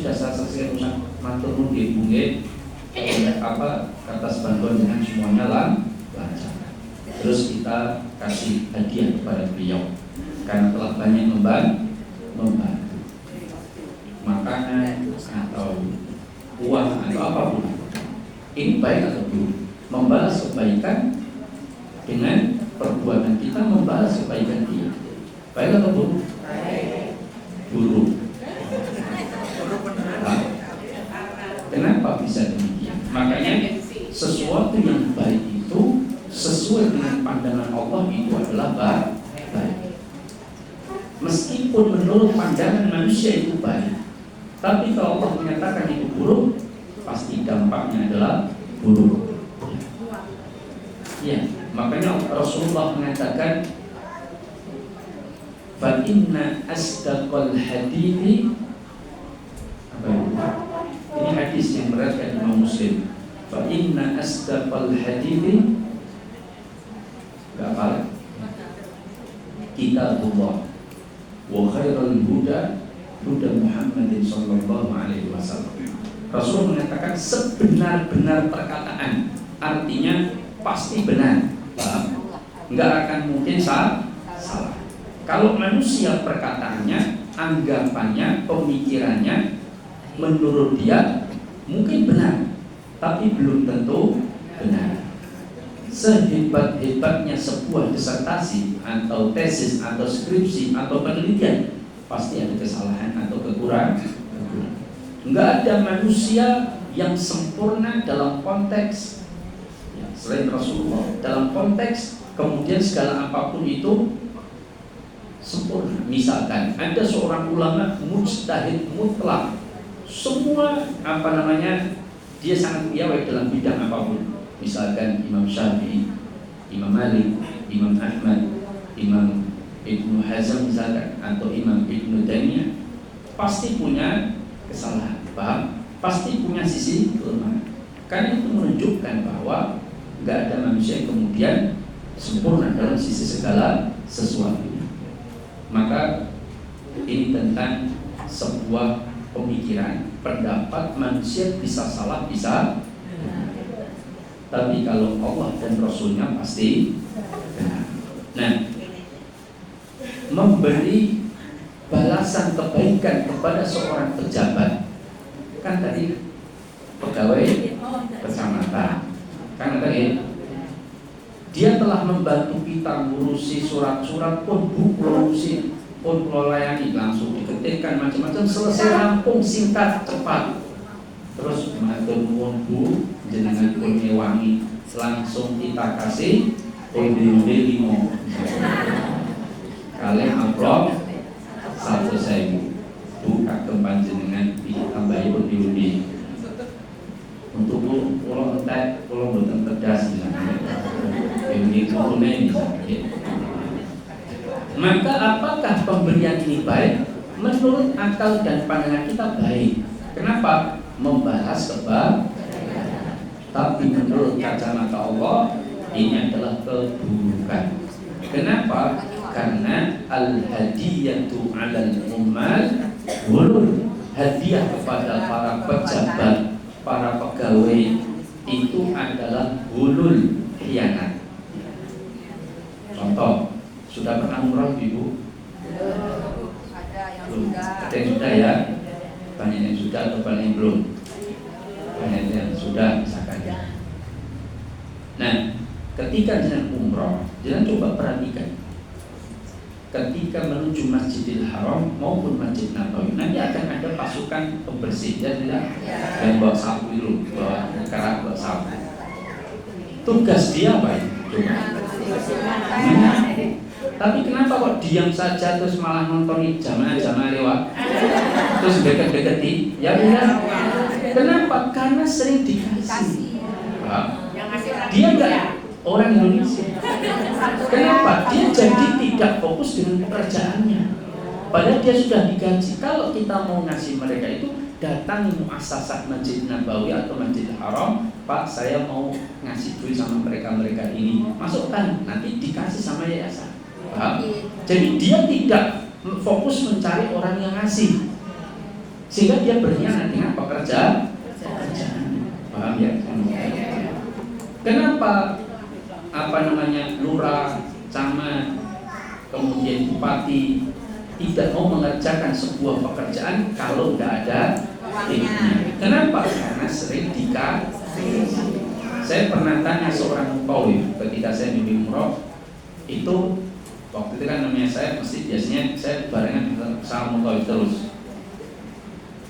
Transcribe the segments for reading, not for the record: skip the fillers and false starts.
sudah saya selesai urusan matur nuwun nggih Bu nggih. Atas bantuan dengan semuanya lancar. Terus kita kasih hadiah kepada beliau karena telah banyak membantu makanan atau uang atau apapun. Ini baik atau buruk? Membalas kebaikan dengan perbuatan kita, membalas kebaikan dia. Baik atau buruk? Buruk. Kenapa bisa demikian? Makanya sesuatu yang baik itu sesuai dengan pandangan Allah itu adalah baik. Meskipun menurut pandangan manusia itu baik, tapi kalau Allah menyatakan itu buruk, pasti dampaknya adalah buruk. Ya, makanya Rasulullah mengatakan, fa inna asdaqal hadithi, apa itu? Ini hadis yang meriwayatkan Imam Muslim. Fa inna asdaqal hadithi, enggak apa? Kitabullah wa khairul huda huda Muhammadin sallallahu alaihi wasallam. Rasul mengatakan sebenar-benar perkataan, artinya pasti benar, enggak akan mungkin salah. Kalau manusia perkataannya, anggapannya, pemikirannya menurut dia mungkin benar, tapi belum tentu benar. Sehebat-hebatnya sebuah disertasi atau tesis atau skripsi atau penelitian, pasti ada kesalahan atau kekurangan. Enggak ada manusia yang sempurna dalam konteks ya, selain Rasulullah, dalam konteks kemudian segala apapun itu sempurna. Misalkan ada seorang ulama mujtahid mutlak, semua dia sangat piawai dalam bidang apapun. Misalkan Imam Syafi'i, Imam Malik, Imam Ahmad, Imam Ibnu Hazm misalkan, atau Imam Ibnu Taimiyah, pasti punya kesalahan, paham? Pasti punya sisi kelemahan. Karena itu menunjukkan bahwa nggak ada manusia yang kemudian sempurna dalam sisi segala sesuatu. Maka ini tentang sebuah pemikiran, pendapat manusia bisa salah, bisa benar. Tapi kalau Allah dan Rasulnya pasti benar. Nah, memberi balasan kebaikan kepada seorang pejabat, kan tadi pegawai kecamatan, kan tadi dia telah membantu kita ngurusi surat-surat pun ngurusi pun melayani, langsung diketikkan macam-macam, selesai rampung singkat cepat. Terus matur nuwun Bu, jenengan pun ngewangi, langsung kita kasih onde-onde 5 kalian amplop 1.000 Bu, kagem panjenengan ditambahi onde-onde untuk pulau entek, pulau mboten pedas misalnya ini kuning misalnya. Maka apakah pemberian ini baik? Menurut akal dan pandangan kita baik. Kenapa? Membalas kebaikan. Tapi menurut kacamata Allah ini adalah keburukan. Kenapa? Karena al-hadiyatu 'alal ummal wulul, hadiah kepada para pejabat, para pegawai itu adalah wulul, khianat. Contoh, sudah pernah umrah Ibu? Ada yang sudah ya? Banyak yang sudah atau banyak yang belum? Banyak yang sudah misalkan ya. Nah, ketika jangan umrah, jangan coba perhatikan. Ketika menuju Masjidil Haram maupun Masjid Nabawi, nanti akan ada pasukan pembersih, ya tidak? Yang bawa sapu itu, bawa kerak, bawa sapu. Tugas dia apa ya? Coba. Tapi kenapa kok diam saja terus malah nonton jamaah-jamaah lewat? Terus deket-deketi? Ya benar. Kenapa? Karena sering dikasih. Dia enggak orang Indonesia. Kenapa? Dia jadi tidak fokus dengan pekerjaannya. Padahal dia sudah digaji. Kalau kita mau ngasih mereka itu, datangi muassasah Masjid Nabawi atau Masjid Haram, Pak, saya mau ngasih duit sama mereka ini. Masukkan, nanti dikasih sama yayasan. Paham? Jadi dia tidak fokus mencari orang yang ngasih. sehingga dia berkhianat dengan pekerjaan. Paham ya? Kenapa lurah, camat, kemudian bupati tidak mau mengerjakan sebuah pekerjaan kalau tidak ada timnya? Kenapa? Karena sering dikasih. Saya pernah tanya seorang mukawif ketika saya bimbing umroh, itu waktu itu kan namanya saya mesti biasanya saya barengan sama mukawif terus.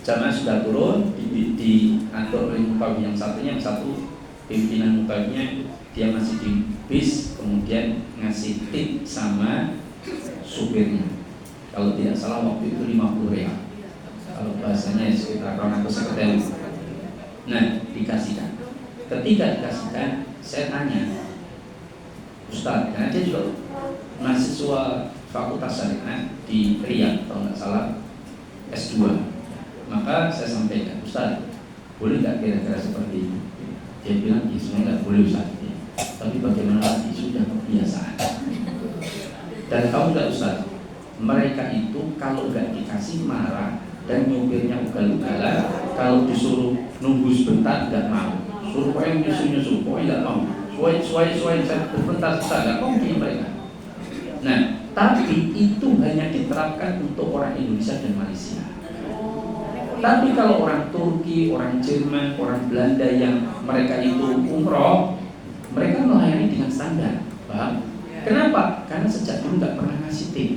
Jamaah sudah turun, diatur oleh mukawif yang satu pimpinan mukawifnya dia masih di bis, kemudian ngasih tip sama supirnya. Kalau tidak salah waktu itu 50 real. Kalau bahasanya sekitar 200 sekitar. Nah, dikasihkan. Ketika dikasihkan, saya tanya, Ustadz, karena dia juga mahasiswa Fakultas Syariah di Riyadh, kalau nggak salah S2. Maka saya sampaikan, Ustadz, boleh nggak kira-kira seperti ini? Dia bilang, ya sebenarnya nggak boleh Ustadz. Tapi bagaimana lagi, sudah kebiasaan. Dan tahu nggak Ustadz, mereka itu kalau nggak dikasih marah dan nyupirnya ugal-ugalan, kalau disuruh nunggu sebentar nggak mau. Suruh yang nyusul, pokoknya nggak mau. Suai, saya sebentar nggak mau dia mereka. Nah, tapi itu hanya diterapkan untuk orang Indonesia dan Malaysia. Tapi kalau orang Turki, orang Jerman, orang Belanda yang mereka itu umroh, mereka melayani dengan standar, paham? Kenapa? Karena sejak dulu nggak pernah ngasih tip.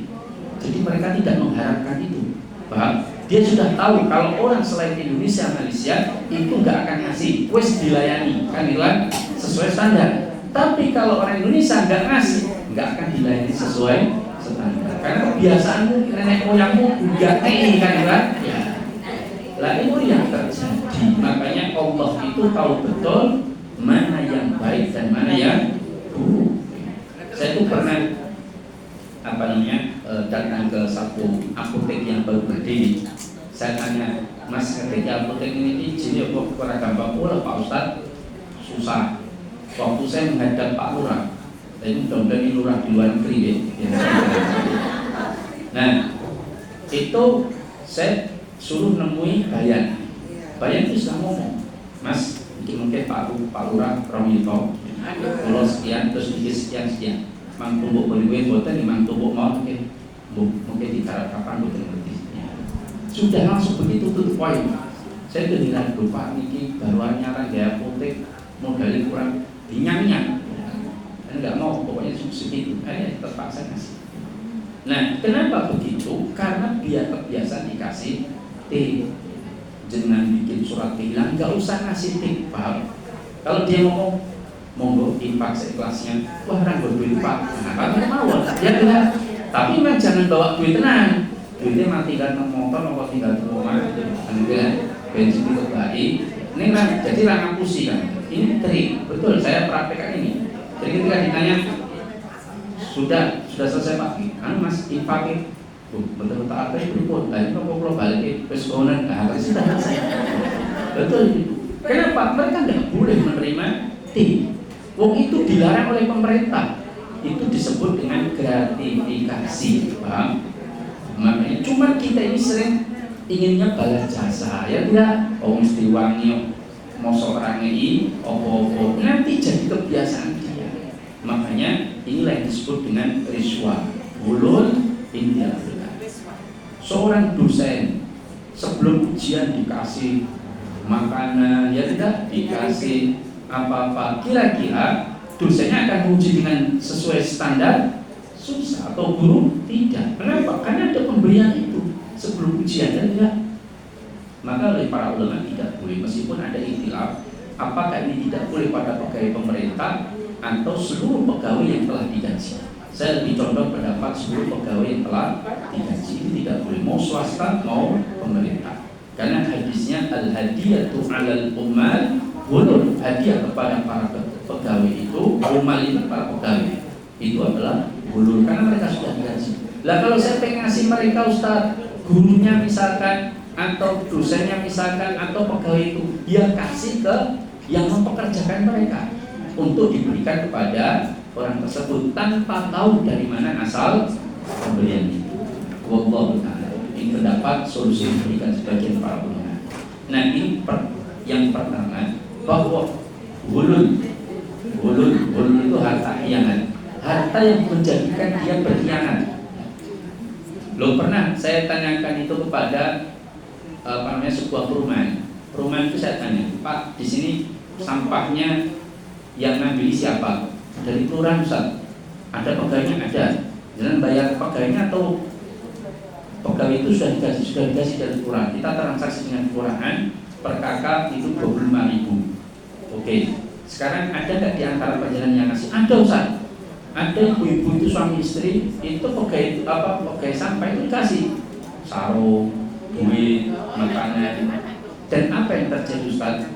Jadi mereka tidak mengharapkan itu, paham? Dia sudah tahu kalau orang selain Indonesia, Malaysia itu nggak akan ngasih, wes dilayani, kan bilang sesuai standar. Tapi kalau orang Indonesia nggak ngasih, nggak akan dilayani sesuai standar. Karena kebiasaanmu, nenek moyangmu nggak kan bilang, ya. Lah itu yang terjadi. Makanya Allah itu tahu betul mana yang baik dan mana yang buruk. Saya tuh pernah datang ke satu apotek yang baru berdiri. Saya tanya, Mas, ketika apotek ini izin ya kok kurang gampang pula Pak Ustadz? Susah. Waktu saya menghadap Pak Lurah, ini mudah-mudahan ini lurah di luar negeri ya. Nah, itu saya suruh nemui Bayan itu sudah ngomong, Mas, mungkin Pak Lurah Romito kalau sekian, terus sekian mang tumbuk beriwe boten, mang tumbuk mau mungkin ditaruh kapan boten ngerti ya. Sudah langsung begitu tutup poin. Saya kehilangan lupa niki baruan nyaran gaya putih modalnya kurang dinyang-nyang dan nggak mau, pokoknya segitu akhirnya terpaksa ngasih. Nah, kenapa begitu? Karena biar kebiasaan dikasih jangan bikin surat kehilangan, nggak usah ngasih tip, paham? Kalau dia ngomong monggo infak seikhlasnya, wah ranggo duit pak, nah kan mau ya kan? Tapi memang jangan bawa duit tenang, duitnya mati kan motor, mau tinggal di rumah, kan bensin itu baik. Ini kan jadi rangan pusi kan, ini trik, betul saya praktekkan ini. Jadi ketika ditanya sudah selesai pak, kan mas infak betul-betul apa itu pun, ini kalau balik pesonan, harus sudah selesai. Betul itu. Kenapa? Mereka nggak boleh menerima tip. Wong itu dilarang oleh pemerintah. Itu disebut dengan gratifikasi, paham? Makanya cuma kita ini sering inginnya balas jasa, ya tidak? Oh mesti wangi, mosok rangi, opo-opo, nanti jadi kebiasaan dia. Makanya inilah yang disebut dengan riswah, ulul intial. Seorang dosen sebelum ujian dikasih makanan, ya tidak dikasih apa-apa, kira-kira dosennya akan menguji dengan sesuai standar susah atau guru tidak. Kenapa? Karena ada pemberian itu sebelum ujian, dan tidak. Maka oleh para ulama tidak boleh, meskipun ada ikhtilaf apakah ini tidak boleh pada pegawai pemerintah atau seluruh pegawai yang telah digaji. Saya lebih condong pendapat seluruh pegawai yang telah digaji ini tidak boleh, mau swasta mau pemerintah. Karena hadisnya al-hadiyatu 'alal ummal bulur, hadiah kepada para pegawai itu, ummal itu para pegawai itu adalah bulur, karena mereka sudah digaji. Lah kalau saya pengen ngasih mereka Ustaz, gurunya misalkan atau dosennya misalkan atau pegawai itu, dia kasih ke yang mempekerjakan mereka untuk diberikan kepada orang tersebut tanpa tahu dari mana asal pemberian itu. Wallahu ta'ala. ini pendapat solusi diberikan sebagian para ulama. Nah ini yang pertama, bahwa hulul itu harta khianat, harta yang menjadikan dia berkhianat. Lo pernah saya tanyakan itu kepada sebuah perumahan itu saya tanya, Pak, di sini sampahnya yang ngambil siapa? Dari kelurahan, Ustaz. Ada pegawainya? Ada. Jangan bayar pegawainya atau pegawai itu sudah dikasih dari kelurahan. Kita transaksi dengan kelurahan per kakak itu 25.000. Oke. Sekarang ada nggak di antara penjalan yang ngasih? Ada, Ustaz. Ada ibu-ibu itu suami istri itu pegawai sampah itu dikasih sarung, duit, makanan. Dan apa yang terjadi, Ustaz?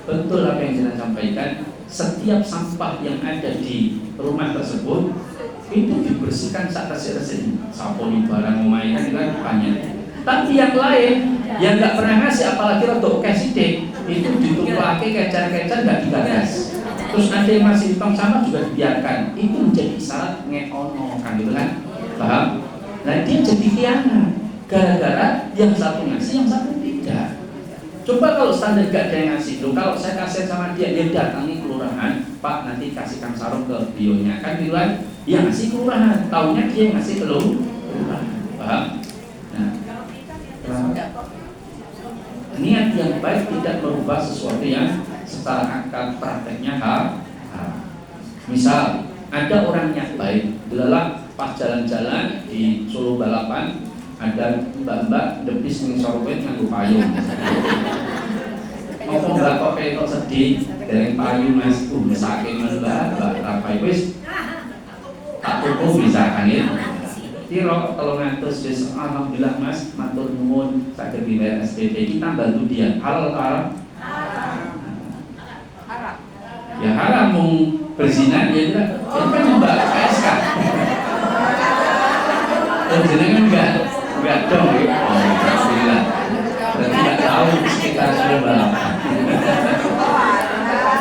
Betul apa yang saya sampaikan. Setiap sampah yang ada di rumah tersebut itu dibersihkan saat resik-resik, saponi barang omahe kan banyak. Tapi yang lain yang nggak pernah ngasih, apalagi untuk kasih itu ditumpahke kecer-kecer nggak digagas. Terus ada yang masih tong sampah juga dibiarkan. Itu menjadi syarat ngeono kan gitu kan? Paham? Nah dia jadi khianat gara-gara yang satu ngasih, yang satu tidak. Coba kalau standar gak ada yang ngasih, loh kalau saya kasih sama dia datangi kelurahan, Pak nanti kasihkan sarung ke bionya, kan gitu kan? Yang ngasih kelurahan, taunya dia yang ngasih ke kelurahan, paham? Nah, niat yang baik tidak merubah sesuatu yang secara akad prakteknya haram. Misal ada orang yang baik, belalah pas jalan-jalan di Solo balapan, ada mbak-mbak debis ning sorowet nganggo payung. Apa mbak kok kok sedih dereng payu Mas, saking mbak rapai wis tak tuku bisa kan ya. Kira 300 wis alhamdulillah Mas, matur nuwun saged dibayar SPP kita bantu dia. Halal haram? Haram. Ya haram mung berzina ya kan mbak PSK. Jenengan enggak dong ya. Alhamdulillah. Berarti tidak tahu sekitar sudah balapan.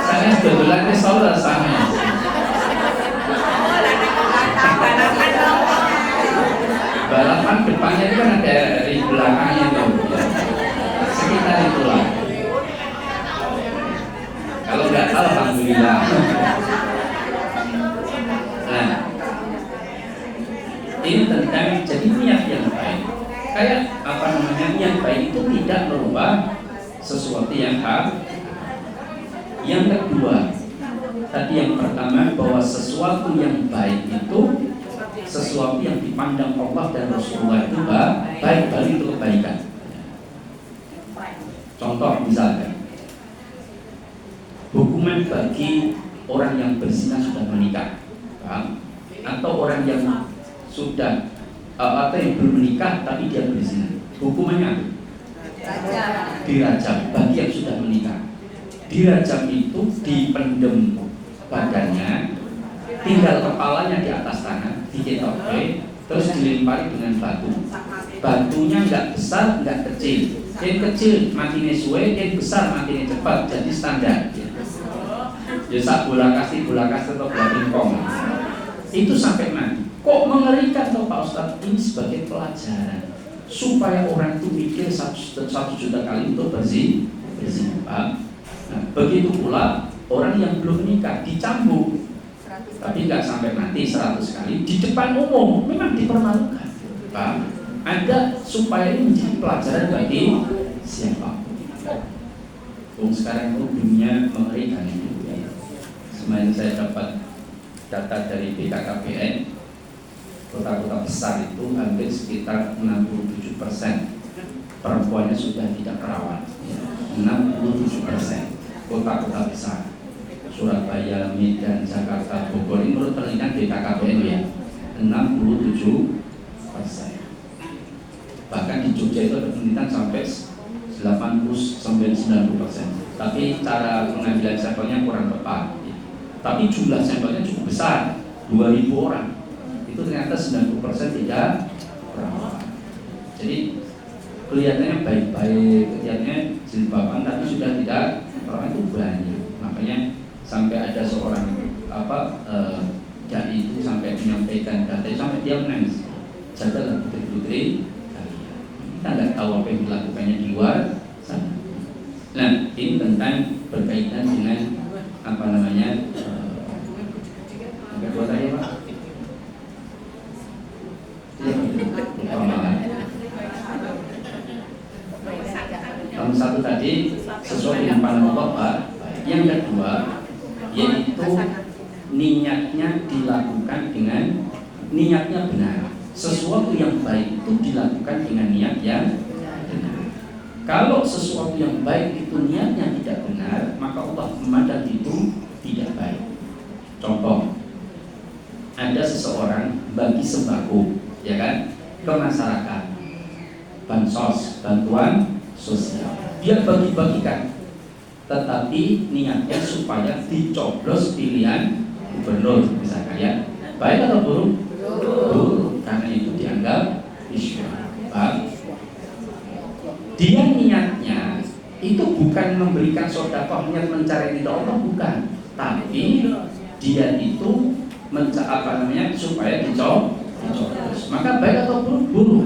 Saya kebetulan ke Solo sana. Balapan depannya itu kan ada di belakangnya tuh. Sekitar itulah. Kalau enggak tahu alhamdulillah. Nah, ini tentang jadi niat yang baik. Kayak niat baik itu tidak merubah sesuatu yang haram. Yang kedua, tadi yang pertama bahwa sesuatu yang baik itu sesuatu yang dipandang Allah dan Rasulullah itu baik, balik itu kebaikan. Contoh misalnya, hukuman bagi orang yang berzina sudah menikah, atau orang yang sudah atau yang belum menikah tapi dia berzina, hukumannya dirajam bagi yang sudah menikah. Dirajam itu dipendem badannya, tinggal kepalanya di atas tanah, diketoke, terus dilempari dengan batu. Batunya nggak besar, nggak kecil. Yang kecil matine suwe, yang besar matine cepat, jadi standar. Ya sak bola kasih atau bola pingpong. Itu sampai mati. Kok mengerikan toh Pak Ustadz? Ini sebagai pelajaran supaya orang itu mikir 1 juta kali untuk berzina. Nah, begitu pula orang yang belum menikah dicambuk, tapi nggak sampai mati 100 kali di depan umum, memang dipermalukan. Ada supaya ini menjadi pelajaran bagi siapapun. Sekarang itu dunia mengerikan ini. Semain saya dapat data dari BKKBN, kota-kota besar itu hampir sekitar 67% perempuannya sudah tidak perawan. 67% kota-kota besar, Surabaya, Medan, Jakarta, Bogor, ini menurut penelitian BKKBN ya, 67%. Bahkan di Jogja itu ada penelitian sampai 80-90%. Tapi cara pengambilan sampelnya kurang tepat. Tapi jumlah sampelnya cukup besar, 2.000 orang. Itu ternyata 90% tidak perawan. Jadi kelihatannya baik-baik, kelihatannya jilbaban, tapi sudah tidak perawan itu banyak. Makanya sampai ada seorang dai itu sampai menyampaikan data sampai dia menangis. Jagalah putri-putri kalian. Kita nggak tahu apa yang dilakukannya di luar sana. Nah, ini tentang berkaitan dengan apa namanya buat saya Pak. Yang satu tadi sesuai dengan pandangan Bapak. Yang kedua yaitu niatnya dilakukan dengan niatnya benar. Sesuatu yang baik itu dilakukan dengan niat yang benar. Kalau sesuatu yang baik itu niatnya tidak benar, maka Allah memandang itu tidak baik. Contoh, ada seseorang bagi sembako, ya kan, ke masyarakat, bansos, bantuan sosial, dia bagi-bagikan, tetapi niatnya supaya dicoblos pilihan gubernur misalkan, ya, baik atau buruk? Buruk, karena itu dianggap isyrak. Dia niatnya itu bukan memberikan sedekah, niat mencari ridha Allah, bukan, tapi dia itu supaya dicoblos. Maka baik atau buruk? Buruk.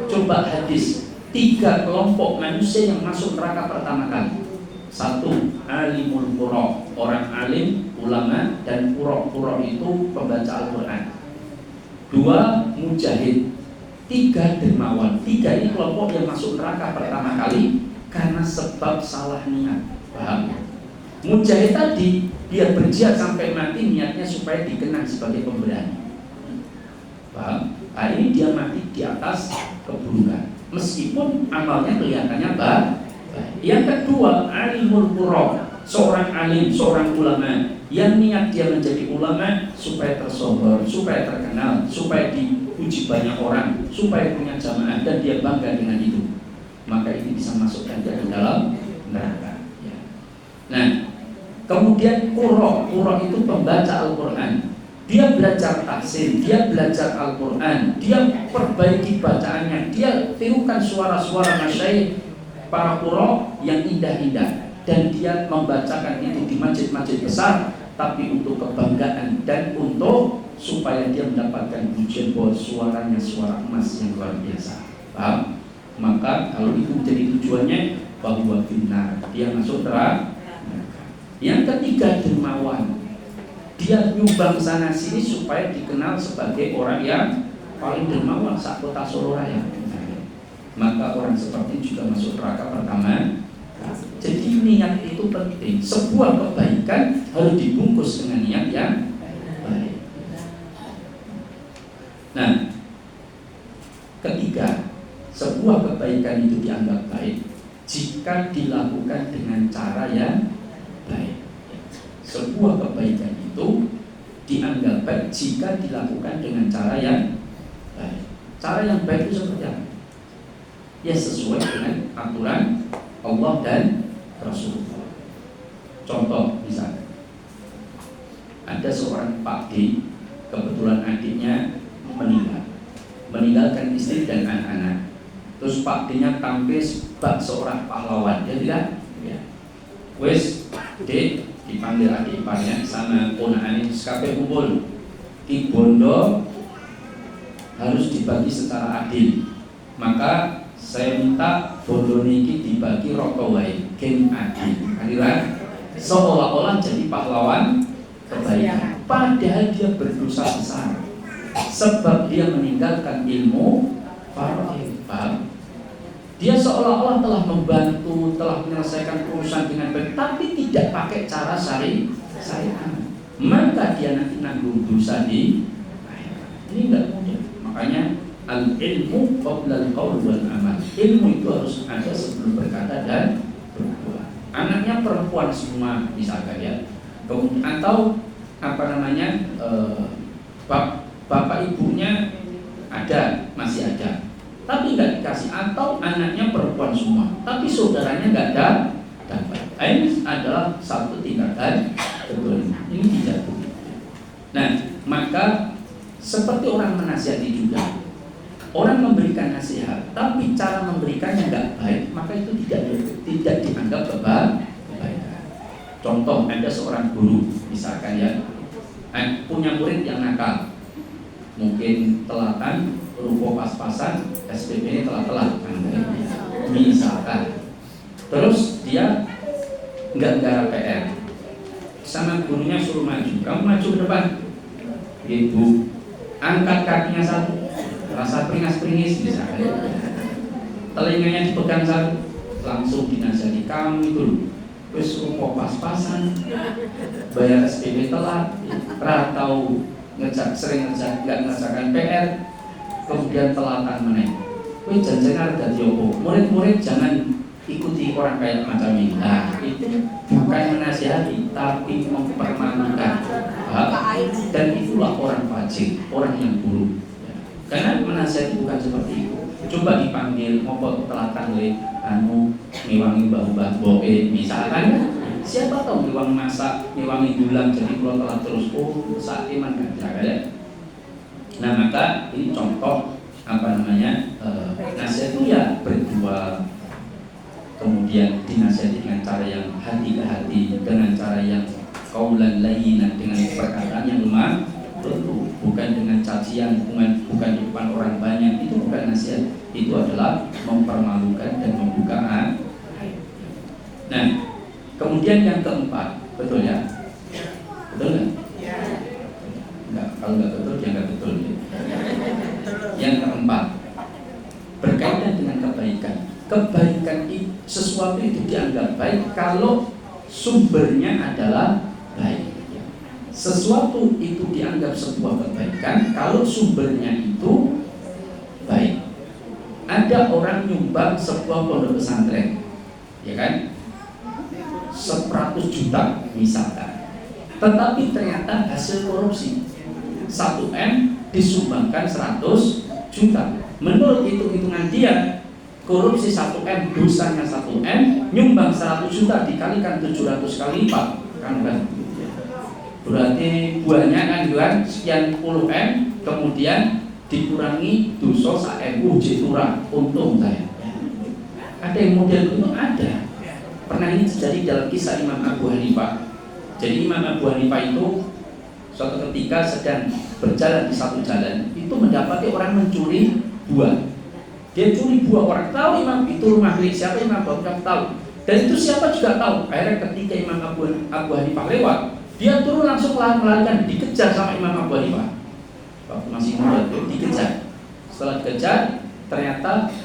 Coba hadis 3 kelompok manusia yang masuk neraka pertama kali. 1, alimul qura, orang alim, ulama, dan qura itu pembaca Al-Quran. 2, mujahid. 3, dermawan. 3 ini kelompok yang masuk neraka pertama kali karena sebab salah niat. Paham? Mujahid tadi dia berjihad sampai mati, niatnya supaya dikenang sebagai pemberani. Paham? Nah, ini dia mati di atas keburukan, meskipun amalnya kelihatannya baik. Yang kedua, alimul qura, seorang alim, seorang ulama yang niat dia menjadi ulama supaya tersohor, supaya terkenal, supaya dipuji banyak orang, supaya punya jamaah dan dia bangga dengan itu. Maka ini bisa masukkan dia ke dalam neraka. Ya. Nah, kemudian qura itu pembaca Al-Quran. Dia belajar tafsir, dia belajar Al-Quran, dia perbaiki bacaannya, dia tirukan suara-suara masyayikh para qura yang indah-indah, dan dia membacakan itu di masjid-masjid besar, tapi untuk kebanggaan dan untuk supaya dia mendapatkan pujian bahwa suaranya suara emas yang luar biasa. Paham? Maka kalau itu menjadi tujuannya, bahwa benar dia masuk neraka. Yang ketiga, dermawan. Dia nyumbang sana sini supaya dikenal sebagai orang yang paling dermawan sak kota Solo Raya. Maka orang seperti juga masuk neraka pertama. Jadi niat itu penting. Sebuah kebaikan harus dibungkus dengan niat yang baik. Nah, ketiga, sebuah kebaikan itu dianggap baik jika dilakukan dengan cara yang baik. Sebuah kebaikan itu dianggap baik jika dilakukan dengan cara yang baik. Cara yang baik itu seperti apa? Ya, sesuai dengan aturan Allah dan Rasulullah. Contoh misalnya, ada seorang Pak D, kebetulan adiknya meninggalkan istri dan anak-anak. Terus Pak D-nya tampil sebagai seorang pahlawan, ya tidak? Ya. Wes D dipanggil adik iparnya sama ponakane kabeh kumpul. Ki bondo harus dibagi secara adil. Maka saya minta bondo niki dibagi rata wae, gen adil. Aliran seolah-olah jadi pahlawan kebaikan. Padahal dia berdosa besar. Sebab dia meninggalkan ilmu faraid. Dia seolah-olah telah membantu, telah menyelesaikan urusan dengan baik, tapi tidak pakai cara syariat. Maka dia nanti nanggung dosa di akhirat. Ini enggak mudah. Makanya al-ilmu qabla al-qaul wal amal. Ilmu itu harus ada sebelum berkata dan berbuat. Anaknya perempuan semua misalkan, ya. Atau bapak ibunya masih ada, tapi nggak dikasih, atau anaknya perempuan semua, tapi saudaranya nggak dapat. Ini adalah satu tindakan kezaliman. Ini tidak boleh. Nah, maka seperti orang menasihati juga, orang memberikan nasihat, tapi cara memberikannya nggak baik, maka itu tidak dianggap kebaikan. Contoh, ada seorang guru, misalkan, ya, punya murid yang nakal, mungkin telatan, rupa pas-pasan, SPP ini telat-telat misalkan, terus dia nggak gara PR, sama gurunya suruh maju, kamu maju ke depan, ibu angkat kakinya satu, rasa peringas-peringis misalkan, telinganya dipegang satu, langsung dinasihati, kamu itu wis suruh pas-pasan, bayar SPP telat, ratau sering nggak ngerjakan PR, kemudian telatan meneh. Kowe jangan dadi opo? Murid-murid jangan ikuti orang kayak macam ini. Nah, itu bukan menasihati, tapi mempermalukan. Dan itulah orang fajir, orang yang buruk. Karena menasihati bukan seperti itu. Coba dipanggil, ngopo telatan le, ngiwangi mbah-mbah boe, misalkan. Siapa tahu ngiwangi masak, ngiwangi bulan, jadi kalau telat terus, saat iman kan ya. Nah maka ini contoh nasihat itu ya berdua, kemudian dinasihati dengan cara yang hati ke hati, dengan cara yang qaulan layyinan, dengan perkataan yang lemah lembut, bukan dengan cacian, bukan di depan orang banyak. Itu bukan nasihat, itu adalah mempermalukan dan membuka aib. Nah kemudian yang keempat, betul ya? Betul nggak? Enggak, kalau nggak betul ya nggak betul ya. Yang keempat, berkaitan dengan kebaikan. Kebaikan itu, sesuatu itu dianggap baik kalau sumbernya adalah baik. Sesuatu itu dianggap sebuah kebaikan kalau sumbernya itu baik. Ada orang nyumbang sebuah pondok pesantren, ya kan? 100 juta misalkan, tetapi ternyata hasil korupsi 1M disumbangkan 100 juta. Menurut hitung-hitungan dia, korupsi 1M, dosanya 1M, nyumbang 100 juta dikalikan 700 kali lipat, kan? Berarti buahnya kan sekian puluh M, kemudian dikurangi dosa sa-M, jiturah, untung saya. Ada yang model itu ada. Pernah ini terjadi dalam kisah Imam Abu Hanifah. Jadi Imam Abu Hanifah itu suatu ketika sedang berjalan di satu jalan, itu mendapati orang mencuri buah. Dia curi buah, orang tahu Imam itu rumah milik siapa, Imam Abu Hanifah tahu. Dan itu siapa juga tahu. Akhirnya ketika Imam Abu Hanifah lewat, dia turun langsung melarikan, dikejar sama Imam Abu Hanifah. Waktu masih muda dikejar. Setelah dikejar, ternyata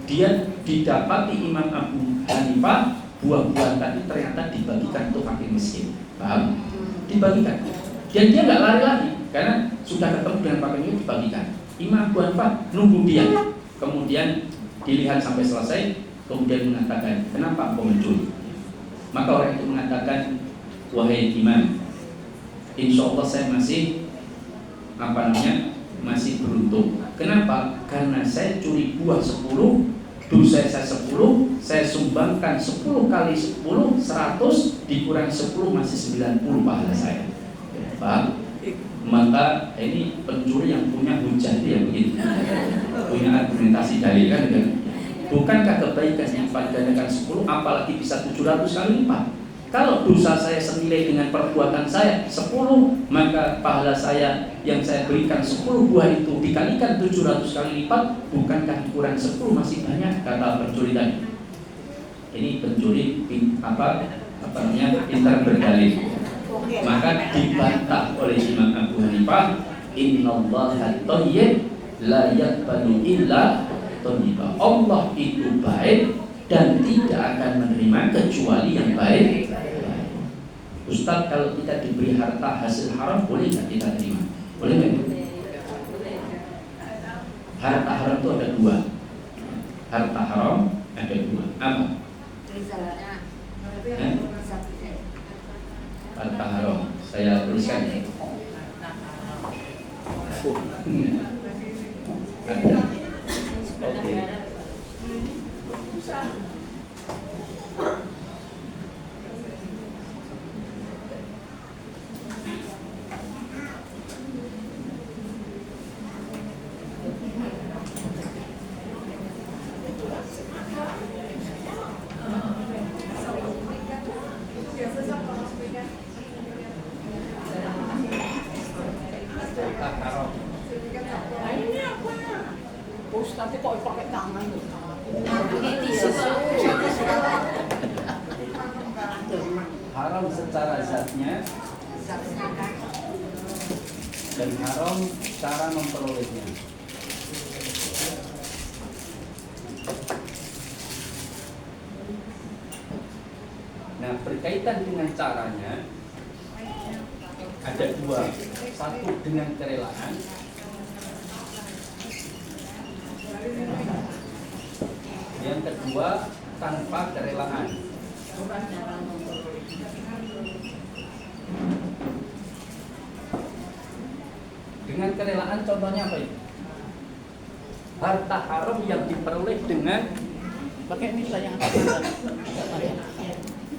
dia didapati Imam Abu Hanifah, buah-buah tadi ternyata dibagikan untuk fakir miskin. Paham? Dibagikan. Dan dia nggak lari lagi karena sudah ketemu dengan fakir miskin, dibagikan. Imam Abu Hanifah nunggu dia, kemudian dilihat sampai selesai, kemudian mengatakan, kenapa engkau mencuri? Maka orang itu mengatakan, wahai Imam, insya Allah saya masih masih beruntung. Kenapa? Karena saya curi buah 10, dosa saya 10, saya sumbangkan 10 kali 10, 100, dikurangi 10 masih 90 pahala saya. Paham? Maka ini pencuri yang punya hujah dia begitu, punya argumentasi dalil kan? Bukankah kebaikan lipat gandakan 10, apalagi bisa 700 kali lipat? Kalau dosa saya senilai dengan perbuatan saya 10, maka pahala saya yang saya berikan 10 buah itu dikalikan 700 kali lipat, bukankah kurang 10 masih banyak? Kata pencuri tadi. Ini pencuri pintar berdalil. Maka dibantah oleh Imam Abu Hanifah, innallaha thayyib la yaqbalu illa thayyiba. Allah itu baik dan tidak akan menerima kecuali yang baik. Ustaz, kalau kita diberi harta hasil haram, boleh nggak kita terima? Boleh nggak? Harta haram itu ada dua. Harta haram ada dua. Apa? Harta haram. Saya tuliskan ya. Oke. nanti kok pakai tangan. Haram secara zatnya dan haram cara memperolehnya. Nah, berkaitan dengan caranya ada dua, satu dengan kerelaan, yang kedua tanpa kerelaan. Dengan kerelaan contohnya apa itu? Harta haram yang diperoleh dengan Pakai nilai yang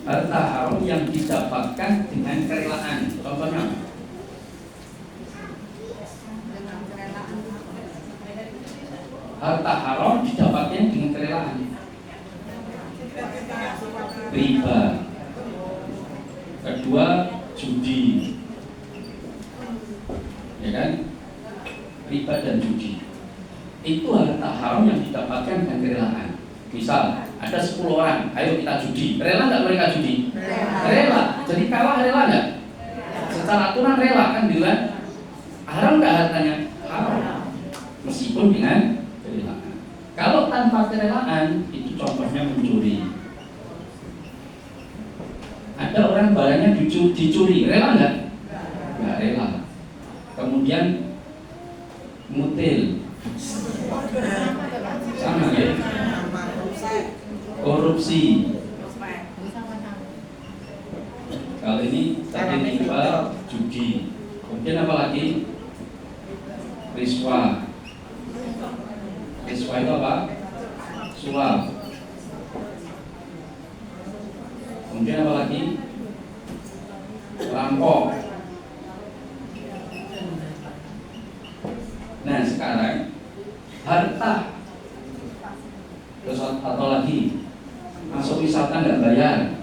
harta haram yang didapatkan dengan kerelaan. Contohnya apa? Harta haram didapatkan dengan kerelaan. Riba. Kedua, judi. Ya kan? Riba dan judi. Itu harta haram yang didapatkan dengan kerelaan. Misal, ada 10 orang, ayo kita judi. Rela nggak mereka judi? Rela. Jadi kalah rela nggak? Secara aturan rela kan gitu kan? Haram nggak hartanya? Haram. Meskipun dengan kerelaan. Kalau tanpa kerelaan, itu contohnya mencuri. Ada orang barangnya dicuri, rela nggak? Nggak rela. Kemudian mutil, sama ya? Korupsi. Kali ini tadi riba, judi. Kemudian apa lagi? Riswa. Riswa itu apa? Suap. Kemudian apa lagi? Rampok. Nah sekarang harta terus atau lagi masuk wisata nggak bayar.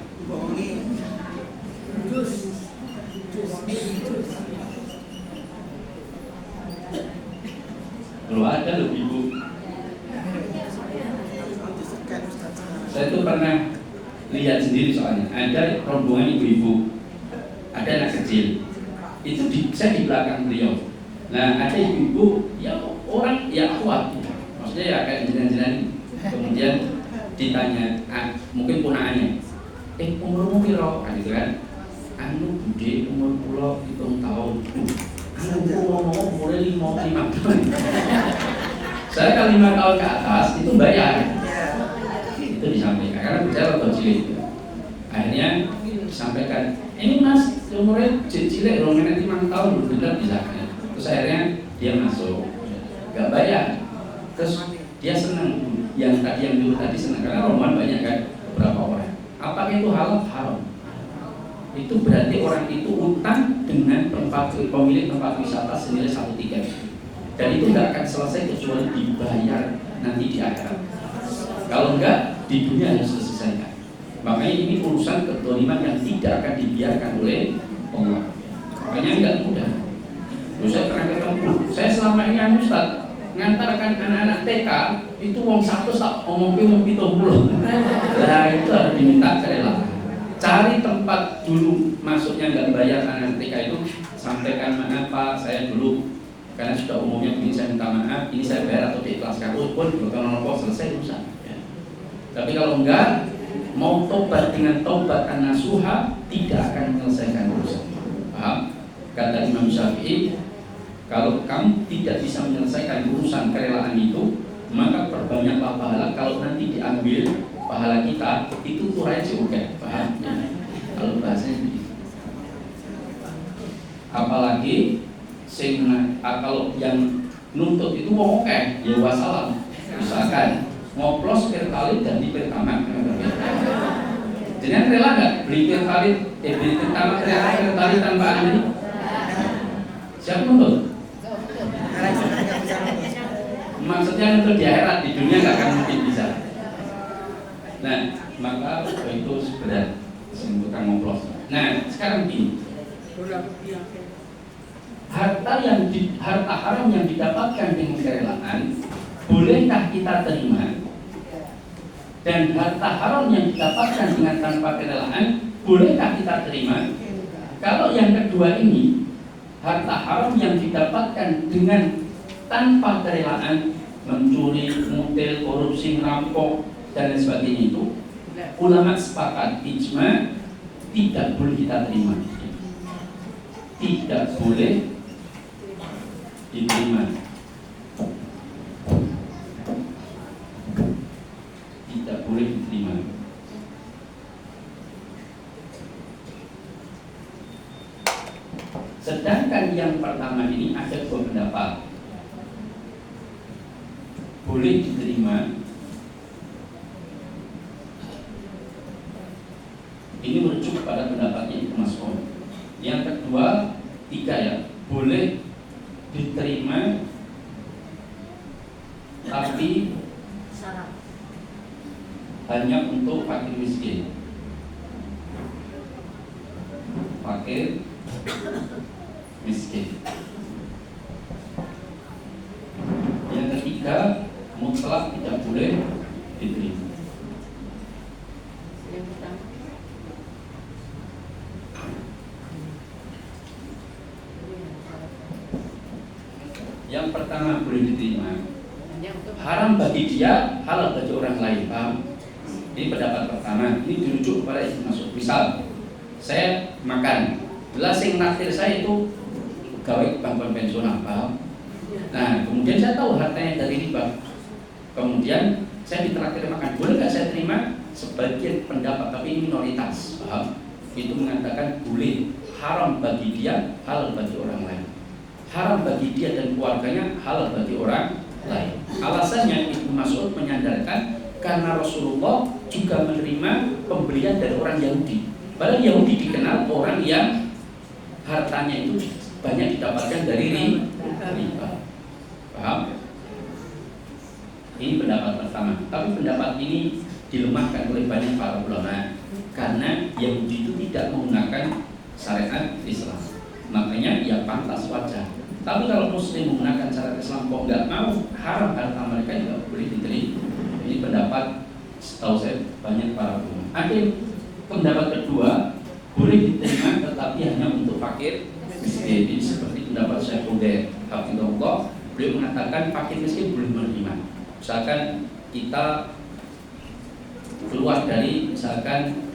Kalau ada loh ibu, saya tuh pernah lihat sendiri soalnya ada rombongan ibu-ibu, ada anak kecil, itu saya di belakang beliau. Nah ada ibu-ibu ya orang ya kuat, maksudnya ya kayak jalan-jalan. Kemudian ditanya, mungkin punaannya, umurmu piro? Kan gitu kan? Anu bude umur pulau 7 tahun. Anu ngomong umurnya 5 tahun. Saya kan 5 tahun ke atas itu bayar. Itu disampaikan karena bicara atau cilik. Akhirnya disampaikan, ini mas umurnya cilik, rombongan 5 tahun benar bisa. Terus akhirnya dia masuk, nggak bayar. Terus dia senang. Yang tadi yang dulu tadi senang karena rombongan banyak kan, beberapa orang. Apakah itu halal? Haram. Itu berarti orang itu utang dengan pemilik tempat wisata senilai 1 tiket. Dan itu nggak akan selesai kecuali dibayar nanti di akhirat. Kalau enggak, di dunia harus diselesaikan. Makanya ini urusan kedoliman yang tidak akan dibiarkan oleh Allah. Makanya nggak mudah. Terus saya pernah ketemu, saya selama ini Ustaz ngantarkan anak-anak TK itu wong 100 tak omong wong 70. Nah itu harus diminta kerelaan. Cari tempat dulu masuknya nggak bayar anak TK itu, sampaikan maaf Pak, saya dulu karena sudah umumnya begini saya minta maaf, ini saya bayar atau diikhlaskan pun bukan nopo selesai urusan. Ya. Tapi kalau enggak mau tobat dengan taubatan nasuha tidak akan menyelesaikan urusan. Paham? Kata Imam Syafi'i, kalau kamu tidak bisa menyelesaikan urusan kerelaan itu, maka perbanyaklah pahala. Kalau nanti diambil pahala kita, itu turai juga. Paham? Kalau bahasanya begitu. Apalagi kalau yang nuntut itu mau oke, ya wassalam. Misalkan ngoplos pertalite dan di pertamax. Jadi rela nggak beli pertalite, beli pertamax pertalite tanpa ini? Siapa nuntut? Maksudnya untuk di akhirat, di dunia nggak akan mungkin bisa. Nah, maka itu berat bukan ngoplos. Nah, sekarang begini, harta haram yang didapatkan dengan kerelaan bolehkah kita terima? Dan harta haram yang didapatkan dengan tanpa kerelaan, bolehkah kita terima? Kalau yang kedua ini, harta haram yang didapatkan dengan tanpa kerelaan, mencuri, mutil, korupsi, merampok, dan lain sebagainya itu, ulama sepakat ijma tidak boleh kita terima. Tidak boleh diterima. Tidak boleh diterima. Sedangkan yang pertama ini ada dua pendapat. Boleh diterima. Ini merujuk pada pendapatnya Ibnu Mas'ud. Yang kedua, tiga ya, boleh diterima tapi hanya untuk fakir miskin. Fakir miskin. Yang ketiga, mutlak tidak boleh diterima. Yang pertama boleh diterima, haram bagi dia, halal bagi orang lain. Paham? Ini pendapat pertama. Ini dirujuk kepada Ibnu Mas'ud. Misal, saya makan, jelas yang naktir saya itu pegawai bank konvensional, paham? Nah, kemudian saya tahu hartanya dari riba. Kemudian saya ditraktir makan, boleh nggak saya terima? Sebagian pendapat, tapi ini minoritas, paham? Itu mengatakan boleh, haram bagi dia, halal bagi orang lain. Haram bagi dia dan keluarganya, halal bagi orang lain. Alasannya Ibnu Mas'ud menyandarkan karena Rasulullah juga menerima pemberian dari orang Yahudi. Padahal Yahudi dikenal orang yang hartanya itu banyak didapatkan dari riba. Paham? Ini pendapat pertama. Tapi pendapat ini dilemahkan oleh banyak para ulama karena Yahudi itu tidak menggunakan syariat Islam. Makanya ya pantas wajar. Tapi kalau Muslim menggunakan syariat Islam kok nggak mau, haram harta mereka juga boleh diterima. Ini pendapat setahu saya banyak para ulama. Ada pendapat kedua, boleh diterima tetapi hanya untuk fakir miskin. Ini seperti pendapat Syekh Udair Hafizahullah. Beliau mengatakan fakir miskin boleh menerima. Misalkan kita keluar dari misalkan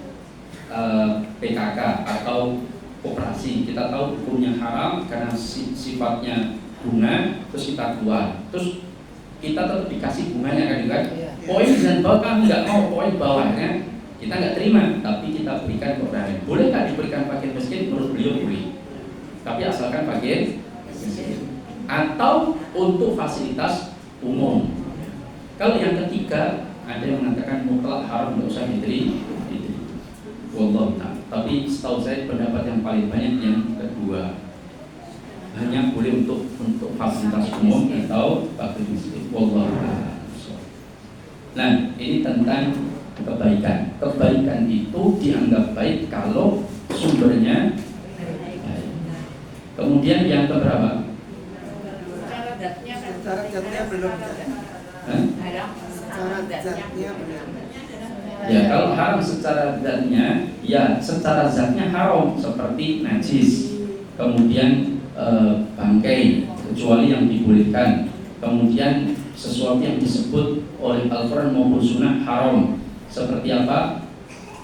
PKK atau koperasi, kita tahu hukumnya haram karena sifatnya bunga, terus kita keluar, terus kita tetap dikasih bunganya kan? Poin dan bawah kami nggak mau, poin bawahnya kita nggak terima, tapi kita berikan ke orang lain. Boleh nggak diberikan fakir miskin? Menurut beliau boleh, tapi asalkan fakir miskin atau untuk fasilitas umum. Kalau yang ketiga ada yang mengatakan mutlak haram, nggak usah diterima. Wallahu ta'ala. Tapi setahu saya pendapat yang paling banyak yang kedua, hanya boleh untuk fasilitas umum atau fakir miskin. Wallahu ta'ala. Nah, ini tentang kebaikan. Kebaikan itu dianggap baik kalau sumbernya baik. Kemudian yang keberapa? Secara zatnya belum. Secara zatnya belum. Ya, kalau haram secara zatnya, ya secara zatnya haram seperti najis, kemudian bangkai, kecuali yang dibolehkan, kemudian sesuatu yang disebut oleh Al-Quran maupun Sunnah haram, seperti apa?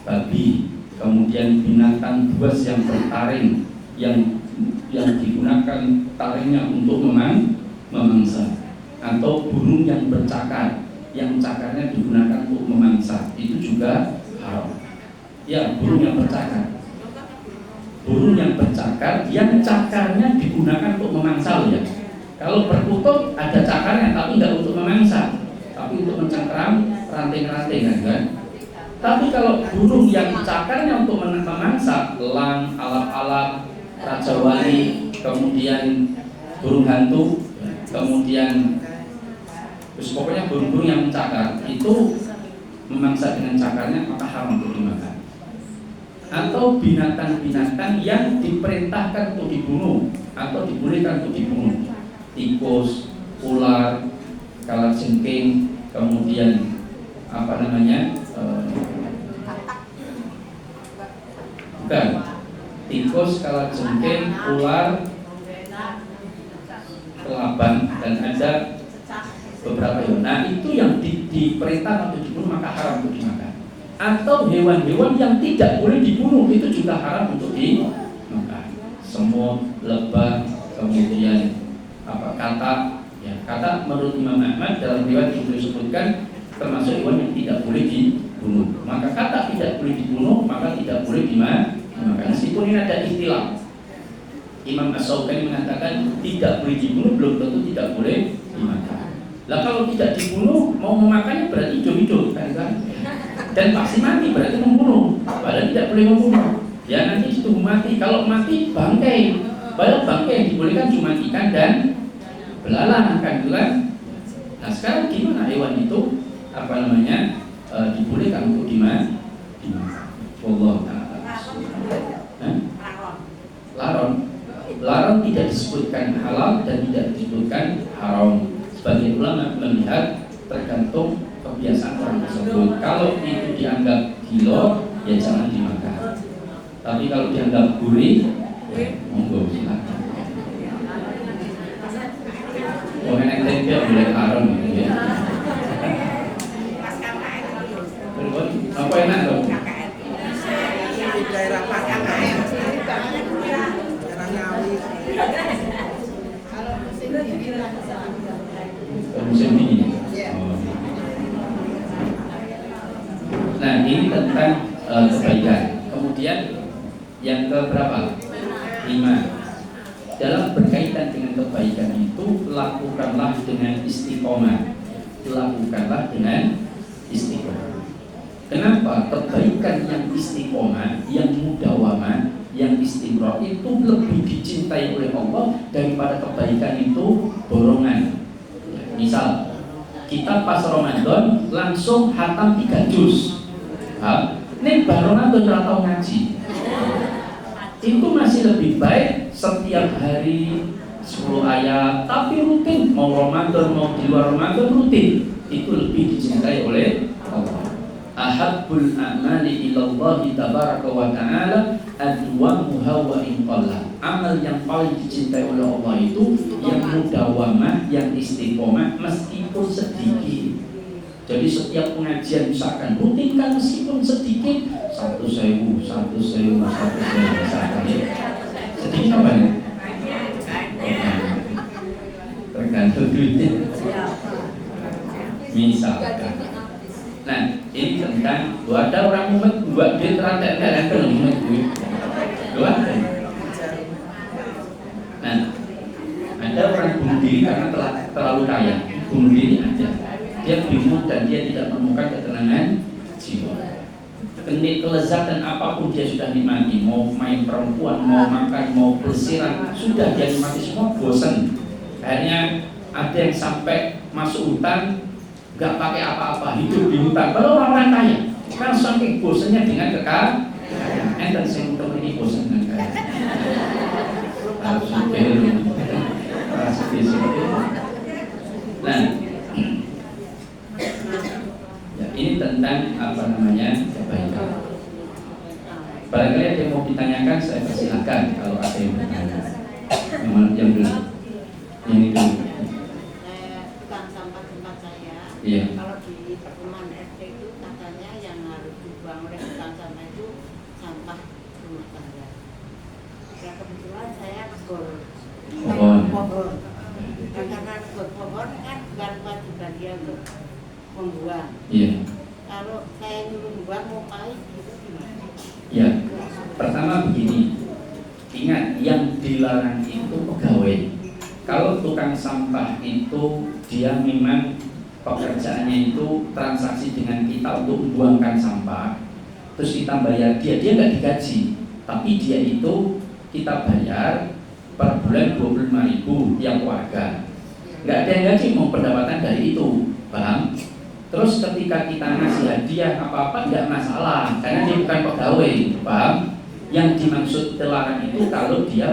Babi, kemudian binatang buas yang bertaring, yang digunakan taringnya untuk memangsa, atau burung yang bercakar, yang cakarnya digunakan untuk memangsa, itu juga haram. Ya, burung yang bercakar. Burung yang bercakar, yang cakarnya digunakan untuk memangsa ya. Kalau berkutub ada cakarnya, tapi tidak untuk memangsa, tapi untuk mencengkeram ranting-ranting kan. Tapi kalau burung yang cakarnya untuk memangsa, elang, alap-alap, raja wali, kemudian burung hantu, kemudian terus pokoknya burung-burung yang mencakar itu memangsa dengan cakarnya, maka haram untuk dimakan. Atau binatang-binatang yang diperintahkan untuk dibunuh atau dibolehkan untuk dibunuh, tikus, ular, kalajengking, kemudian apa namanya? Bukan. Tikus, kalajengking, ular, kelabang, dan ada beberapa hewan. Nah, itu yang diperintah untuk dibunuh maka haram untuk dimakan. Atau hewan-hewan yang tidak boleh dibunuh itu juga haram untuk dimakan. Semut, lebah, kemudian katak. Ya, katak menurut Imam Ahmad dalam riwayat itu disebutkan termasuk hewan yang tidak boleh dibunuh. Maka katak tidak boleh dibunuh, maka tidak boleh dimakan. Meskipun ini ada ikhtilaf. Imam As-Syaukani mengatakan tidak boleh dibunuh, belum tentu tidak boleh dimakan. Lah kalau tidak dibunuh, mau memakannya berarti hidup-hidup kan? Dan pasti mati, berarti membunuh. Padahal tidak boleh membunuh. Ya nanti itu mati. Kalau mati bangkai. Padahal bangkai yang dibolehkan cuma ikan dan belalang kan gitu kan? Nah sekarang gimana hewan itu dibolehkan untuk dimakan? Wallahu ta'ala. Laron tidak disebutkan halal dan tidak disebutkan haram. Sebagian ulama melihat tergantung kebiasaan orang tersebut. Kalau itu dianggap gilo, ya jangan dimakan. Tapi kalau dianggap gurih, ya monggo silakan. Oh enak tempe boleh haram gitu ya. Apa enak dong? Di daerah Pasaman, daerah Ngawi. Kalau musim dingin Musim dingin. Oh. Nah ini tentang kebaikan. Kemudian yang keberapa? 5. Dalam berkaitan dengan kebaikan itu lakukanlah dengan istiqomah. Lakukanlah dengan istiqomah. Kenapa? Kebaikan yang istiqomah, yang mudawamah, yang istimrar itu lebih dicintai oleh Allah daripada kebaikan itu borongan. Misal kita pas Ramadan langsung hatam 3 juz. Ini baru Ramadan atau ngaji. Itu masih lebih baik setiap hari 10 ayat, tapi rutin mau Ramadan mau di luar Ramadan rutin. Itu lebih dicintai oleh Allah. Ahabbul a'mali ilallahi tabaraka wa ta'ala adwamuha wa inqalla. Amal yang paling dicintai oleh Allah itu yang mudawamah, yang istiqomah meskipun sedikit. Jadi setiap pengajian misalkan rutinkan meskipun sedikit 1.000 misalkan ya. Sedikit apa ya? Tergantung duitnya. Misalkan. Nah, ini tentang ada orang umat buat duit rantai umat duit. Nah, ada orang bunuh diri karena terlalu kaya. Bunuh diri ada. Dia bingung dan dia tidak menemukan ketenangan jiwa. Kelezatan apapun dia sudah nikmati. Mau main perempuan, mau makan, mau bersiran, sudah dia nikmati semua, bosan. Akhirnya ada yang sampai masuk hutan nggak pakai apa-apa, hidup di hutan. Kalau orang kaya, kan saking bosannya dengan kekayaan, dan singkong ini bosan dengan kaya. Harus Nah, ya, ini tentang kebaikan. Barangkali ada yang mau ditanyakan, saya persilakan kalau ada yang bertanya. Yang dulu, yang itu. Iya. Kalau di perumahan RT itu katanya yang harus dibuang oleh tukang sampah itu sampah rumah tangga. Ya kebetulan saya negor pohon. Karena negor pohon kan bukan kewajiban dia untuk membuang. Iya. Kalau saya nyuruh membuang mau pahit itu gimana? Ya, pertama begini. Ingat yang dilarang itu pegawai. Kalau tukang sampah itu dia memang pekerjaannya itu transaksi dengan kita untuk membuangkan sampah, terus kita bayar dia nggak digaji, tapi dia itu kita bayar per bulan 25.000 tiap warga, nggak ada yang gaji, mau pendapatan dari itu, paham? Terus ketika kita ngasih hadiah apa-apa nggak masalah, karena dia bukan pegawai, paham? Yang dimaksud terlarang itu kalau dia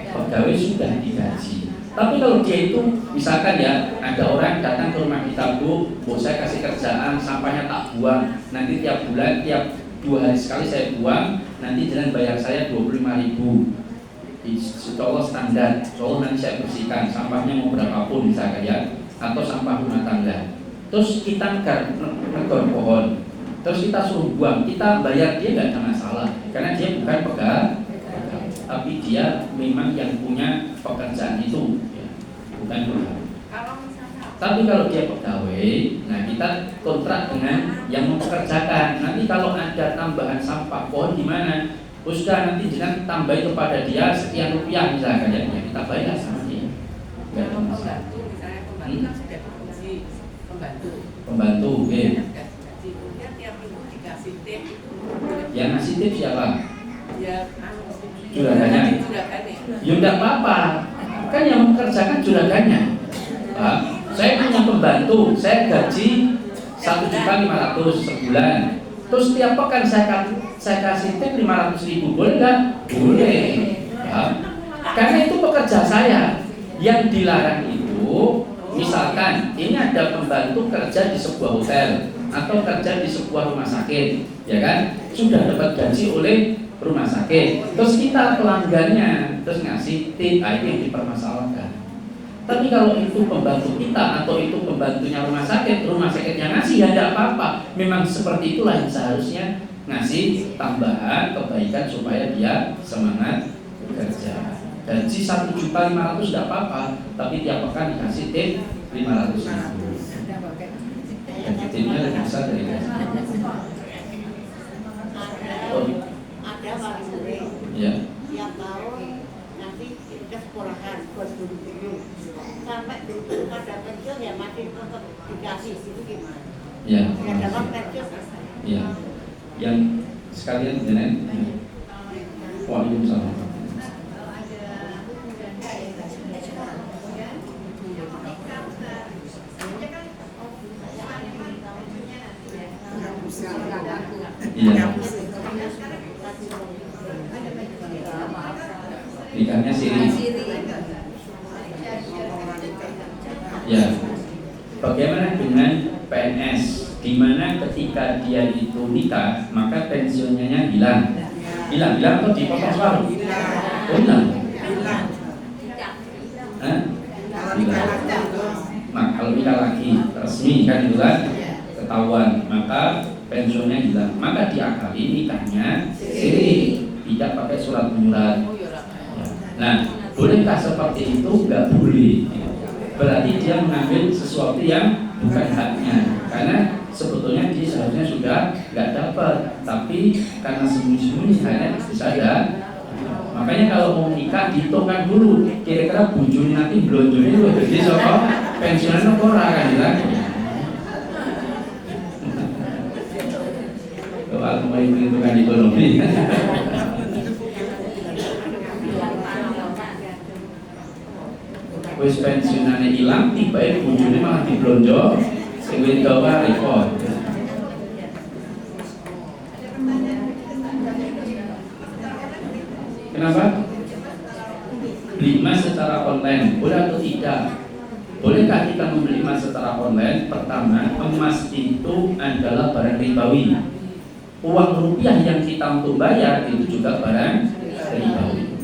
pegawai sudah digaji. Tapi kalau dia itu, misalkan ya, ada orang datang ke rumah kita, Bu, saya kasih kerjaan, sampahnya tak buang, nanti tiap bulan, tiap 2 hari sekali saya buang, nanti jalan bayar saya 25.000. Insya Allah standar, insya Allah nanti saya bersihkan, sampahnya mau berapapun misalkan ya, atau sampah rumah tangga. Terus kita negor pohon, terus kita suruh buang, kita bayar dia nggak ada masalah, karena dia bukan pegawai, tapi dia memang yang punya pekerjaan itu, ya, bukan pegawai. Tapi kalau dia pegawai, nah kita kontrak dengan yang mempekerjakan. Nanti kalau ada tambahan sampah pohon gimana? Sudah nanti jangan tambahin kepada dia sekian rupiah misalkan ya, kita bayar sama dia. Pembantu misalnya pembantu kan sudah fungsi Pembantu, oke. Kemudian tiap minggu dikasih tip. Yang ngasih tip siapa? Ya, juragannya. Ya enggak apa-apa. Kan yang mengerjakan juragannya. Pak, saya punya pembantu, saya gaji 1.500.000 sebulan. Terus tiap pekan saya kasih tip 500.000, boleh nggak? Boleh. Ya. Karena itu pekerja saya. Yang dilarang itu, misalkan ini ada pembantu kerja di sebuah hotel atau kerja di sebuah rumah sakit, ya kan? Sudah dapat gaji oleh rumah sakit. Terus kita pelanggannya, terus ngasih tip, itu yang dipermasalahkan. Tapi kalau itu pembantu kita atau itu pembantunya rumah sakit yang ngasih ya tidak apa-apa. Memang seperti itulah yang seharusnya ngasih tambahan kebaikan supaya dia semangat bekerja. Gaji 1.500.000 tidak apa-apa, tapi tiap pekan dikasih tip 500.000. Gaji tipnya lebih besar dari gaji. Ada wali murid. Ya. Tiap tahun nanti kita sekolahan buat guru-guru. Sampai guru pada pensiun ya masih tetap dikasih, itu gimana? Ya. Ya dalam pensiun. Ya. Yang sekalian dengan Waalaikumsalam. Iya. Nikahnya siri. Ya. Bagaimana dengan PNS? Di mana ketika dia itu nikah, maka pensiunnya hilang. Hilang atau dipotong separuh? Oh, hilang. Hilang. Nah, kalau nikah lagi resmi kan itu kan ketahuan, maka pensiunnya hilang. Maka diakali nikahnya siri, tidak pakai surat menyurat. Nah, bolehkah seperti itu? Enggak boleh. Berarti dia mengambil sesuatu yang bukan haknya. Karena sebetulnya dia seharusnya sudah nggak dapat, tapi karena sembunyi-sembunyi hanya bisa ada. Makanya kalau mau nikah dihitungkan dulu, kira-kira bujurnya nanti blonjonya itu jadi soal pensiunan ora kan ya. Kalau mau hitung-hitungan ekonomi. Wis pensiunannya hilang, tiba-tiba bujurnya malah diblonjo. Sing gawa repot. Kenapa? Beli emas secara online, boleh atau tidak? Bolehkah kita membeli emas secara online? Pertama, emas itu adalah barang ribawi. Uang rupiah yang kita untuk bayar itu juga barang ribawi.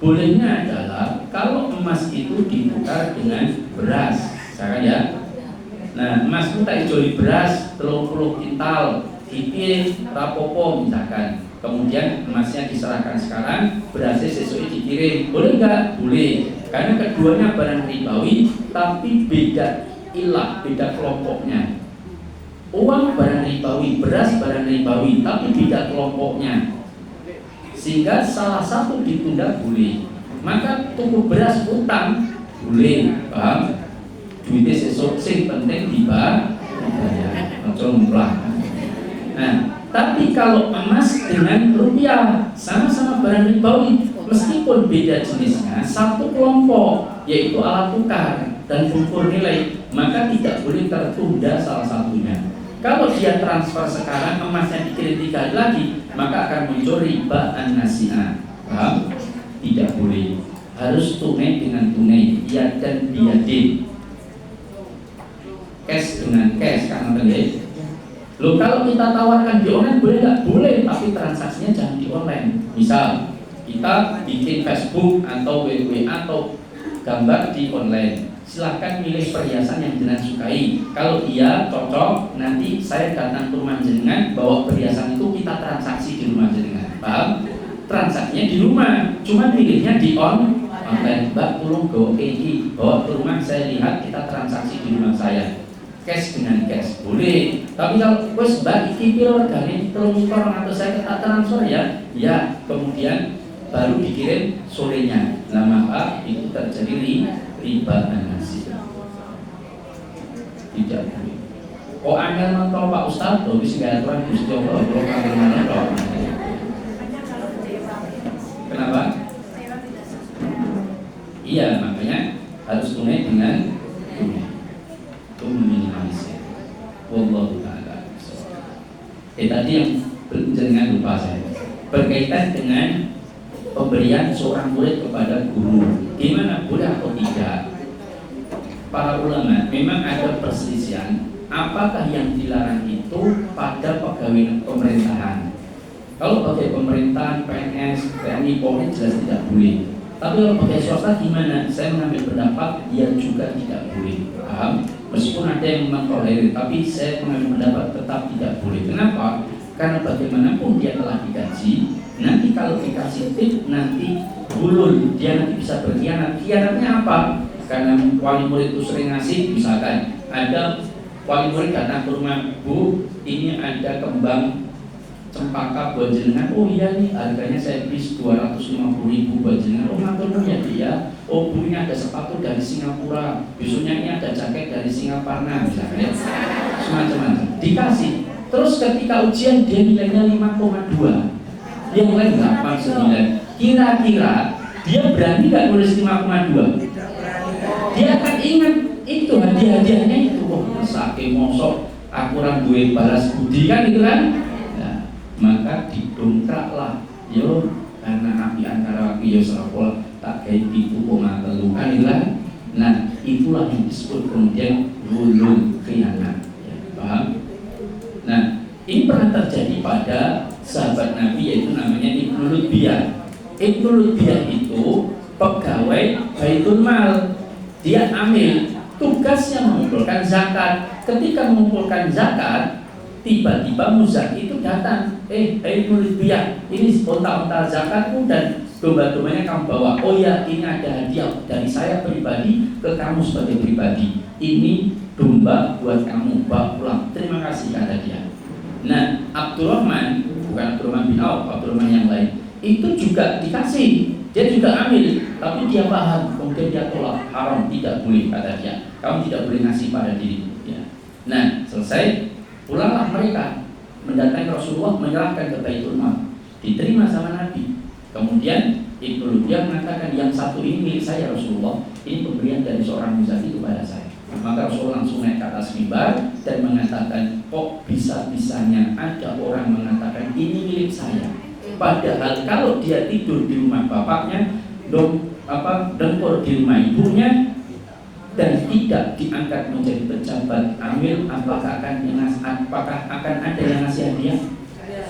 Bolehnya adalah kalau emas itu ditukar dengan beras, misalkan ya. Nah, emas itu tak jual beras 30 kintal, dipil, rapopo misalkan. Kemudian emasnya diserahkan sekarang, berasnya sesuai dikirim. Boleh nggak? Boleh. Karena keduanya barang ribawi, tapi beda ilah, beda kelompoknya. Uang barang ribawi, beras barang ribawi, tapi beda kelompoknya. Sehingga salah satu ditunda boleh. Maka tuku beras utang boleh, paham? Duitnya sesuatu sing penting dibayar, murah. Nah, tapi kalau emas dengan rupiah sama-sama barang ribawi, meskipun beda jenisnya, satu kelompok yaitu alat tukar dan ukur nilai, maka tidak boleh tertunda salah satunya. Kalau dia transfer sekarang, emasnya dikirim 3 hari lagi, maka akan muncul riba an-nasi'ah. Paham? Tidak boleh. harus tunai dengan tunai, iya dan biadin, cash dengan cash, kan tadi. Loh kalau kita tawarkan di online boleh nggak? Boleh, tapi transaksinya jangan di online. Misal kita bikin Facebook atau WA atau gambar di online, silahkan milih perhiasan yang jenengan sukai. Kalau iya cocok, nanti saya datang ke rumah jenengan bawa perhiasan itu, kita transaksi di rumah jenengan. Paham? Transaksinya di rumah, cuma pilihnya di online. Mbak tolong go ini bawa ke rumah, saya lihat kita transaksi di rumah saya. Cash dengan cash boleh, tapi kalau wes mbak iki piro regane 3 atau saya kita transfer ya kemudian baru dikirim sorenya. Nah maka itu terjadi riba an-nasi. Tidak boleh. Kok angel nonton Pak Ustaz, lho wis gak aturan Gusti Allah kula kangge kok. Kenapa? Iya, makanya harus tunai dengan tunai. Itu meminimalisir. Wallahu ta'ala. Tadi yang jenengan lupa saya berkaitan dengan pemberian seorang murid kepada guru, gimana boleh atau tidak? Para ulama memang ada perselisihan apakah yang dilarang itu pada pegawai pemerintahan. Kalau pakai pemerintahan, PNS, TNI, Polri jelas tidak boleh. Tapi kalau pakai swasta gimana? Saya mengambil pendapat dia juga tidak boleh. Paham? Meskipun ada yang mengtolerir, tapi saya mengambil pendapat tetap tidak boleh. Kenapa? Karena bagaimanapun dia telah digaji. Nanti kalau dikasih tip, nanti bulul, dia nanti bisa berkhianat. Khianatnya apa? Karena wali murid itu sering ngasih, misalkan ada wali murid datang ke rumah, Bu, ini ada kembang cempaka buat jenengan. Oh iya nih, harganya saya beli 250.000 buat jenengan. Oh ngatur ya dia. Oh Bu, ini ada sepatu dari Singapura. Besoknya ini ada jaket dari Singaparna, misalnya. Semacam-macam. Dikasih. Terus ketika ujian dia nilainya 5,2, yang lain 8,9. Kira-kira dia berani nggak nulis 5,2? Dia akan ingat itu hadiah-hadiahnya itu. Oh mesake mosok aku orang duwe balas budi kan itu kan. Nah, maka didongkraklah yo karena api antara api yo serapol tak kayak itu telu kan itu kan. Nah itulah yang disebut kemudian gulung khianat ya, paham? Nah ini pernah terjadi pada sahabat Nabi yaitu namanya Ibnu Lutbiyah. Ibnu Lutbiyah itu pegawai Baitul Mal. Dia amil tugasnya mengumpulkan zakat. Ketika mengumpulkan zakat, tiba-tiba muzaki itu datang. Ibnu Lutbiyah, ini onta-onta zakatmu dan domba-dombanya kamu bawa. Oh ya, ini ada hadiah dari saya pribadi ke kamu sebagai pribadi. Ini domba buat kamu, bawa pulang. Terima kasih kata dia. Nah, Abdurrahman, bukan Abdurrahman bin Auf, Abdurrahman yang lain, itu juga dikasih, dia juga ambil, tapi dia paham, kemudian dia tolak, haram, tidak boleh kata dia, kamu tidak boleh ngasih pada diri. Ya. Nah, selesai, pulanglah mereka mendatangi Rasulullah, menyerahkan ke Baitul Mal, diterima sama Nabi. Kemudian Ibnu Lutbiyah mengatakan yang satu ini milik saya Rasulullah, ini pemberian dari seorang muzaki kepada saya. Maka Rasulullah langsung naik ke atas mimbar dan mengatakan, kok bisa-bisanya ada orang mengatakan ini milik saya. Padahal kalau dia tidur di rumah bapaknya, dengkur di rumah ibunya, dan tidak diangkat menjadi pejabat amil, apakah akan ada yang ngasih hadiah?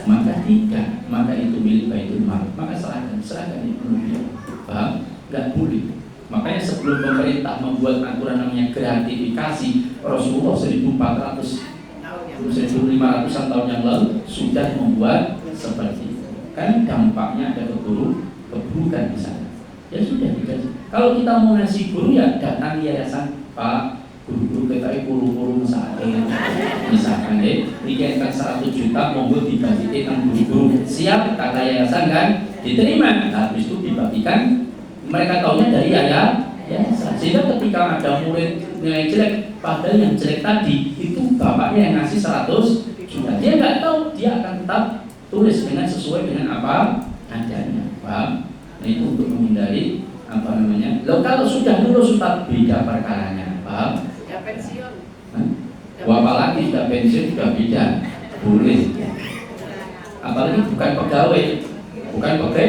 Maka tidak, maka itu milik Baitul Mal. Maka serahkan itu dulu. Paham? Gak boleh. Makanya sebelum pemerintah membuat aturan namanya gratifikasi, Rasulullah 1500-an tahun yang lalu sudah membuat seperti itu. Kan dampaknya ada keburukan di sana. Ya sudah dikasih. Kalau kita mau ngasih guru ya datang yayasan, Pak, guru-guru kita guru-guru misalkan dikasihkan 100 juta monggo dibagikan guru-guru. Siap kata yayasan kan? Diterima. Habis itu dibagikan. Mereka tahunya dari yayasan. Sehingga ketika ada murid nilai jelek, padahal yang jelek tadi itu bapaknya yang ngasih 100 juta. Dia nggak tahu, dia akan tetap tulis dengan sesuai dengan apa adanya. Paham? Nah itu untuk menghindari apa namanya. Loh kalau sudah lulus sudah beda perkaranya. Paham? Ya pensiun. Apalagi sudah pensiun sudah beda. Boleh. Apalagi bukan pegawai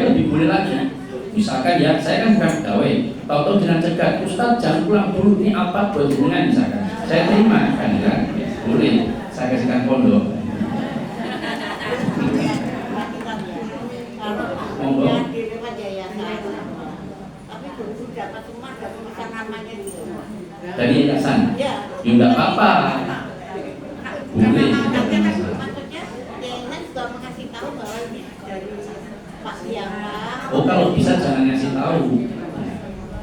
lebih boleh lagi. Misalkan ya, saya kan bukan pegawai, tahu-tahu dengan cegat, Ustaz jangan pulang dulu, ini apa buat jenengan misalkan. Saya terima kan ya, boleh, saya kasihkan pondok. Kalau yang di lewat yayasan, tapi dulu dapat semua dari pesan namanya itu. Dari yayasan, Ya. ya nggak apa-apa, boleh. Maksudnya yayasan juga mengasih tahu bahwa ini dari Pak Siapa. Oh kalau bisa jangan ngasih tahu,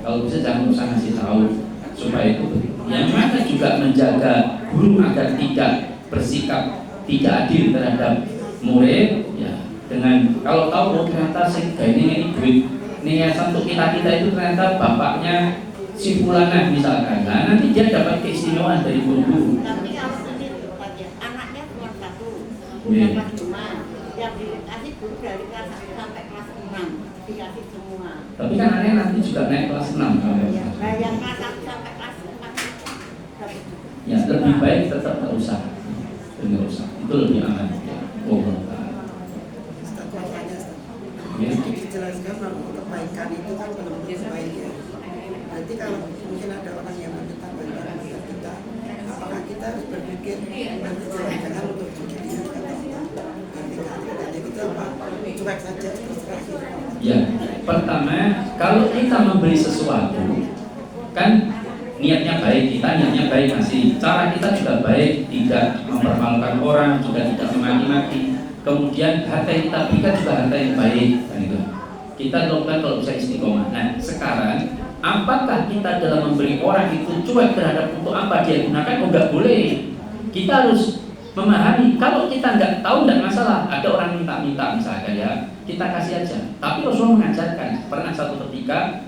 kalau bisa jangan usah ngasih tahu supaya itu. Yang mana juga menjaga guru agar tidak bersikap tidak adil terhadap murid, ya dengan kalau tahu oh, ternyata si ini duit ini yayasan untuk kita itu ternyata bapaknya si fulana misalkan, nah nanti dia dapat keistimewaan dari guru. Tapi kalau sendiri saja, anaknya cuma satu, Yeah. kelas 5, yang dikasih guru dari kelas 1 sampai kelas 6, dikasih semua. Tapi kan aneh nanti juga naik kelas 6 Nah yang kelas 1 sampai kelas 4 dapat juga. ya lebih baik tetap nggak usah, itu lebih aman. Oh, Ustaz, makanya ya. dijelaskan bahwa kebaikan itu kan belum tentu baik ya. Berarti kalau mungkin ada orang yang meminta bantuan kepada kita, apakah kita harus berpikir nanti jangan untuk dia katanya kita apa cuek saja terserah kita. Ya, pertama kalau kita memberi sesuatu kan niatnya baik, kita niatnya baik masih, cara kita juga baik, tidak mempermalukan orang, juga tidak memaki-maki. Kemudian harta yang kita berikan juga harta yang baik, kan itu. Kita lakukan kalau bisa istiqomah. Nah, sekarang apakah kita dalam memberi orang itu cuek terhadap untuk apa dia gunakan? Oh, nggak boleh. Kita harus memahami. Kalau kita nggak tahu nggak masalah. Ada orang minta-minta misalkan ya, kita kasih aja. Tapi Rasulullah mengajarkan. Pernah satu ketika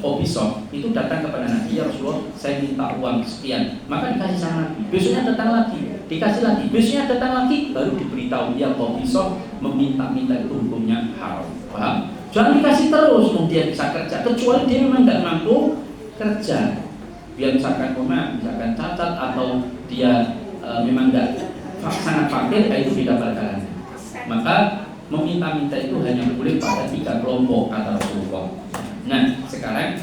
kopi shop itu datang kepada Nabi, ya Rasulullah, saya minta uang sekian, maka dikasih sama Nabi. Besoknya datang lagi, dikasih lagi, besoknya datang lagi, baru diberitahu dia kopi shop meminta-minta itu hukumnya haram. Paham? Jangan dikasih terus, kemudian bisa kerja, kecuali dia memang nggak mampu kerja. Dia misalkan misalkan cacat atau dia memang nggak sangat fakir, itu beda perkara. Maka meminta-minta itu hanya boleh pada 3 kelompok kata Rasulullah. Nah, sekarang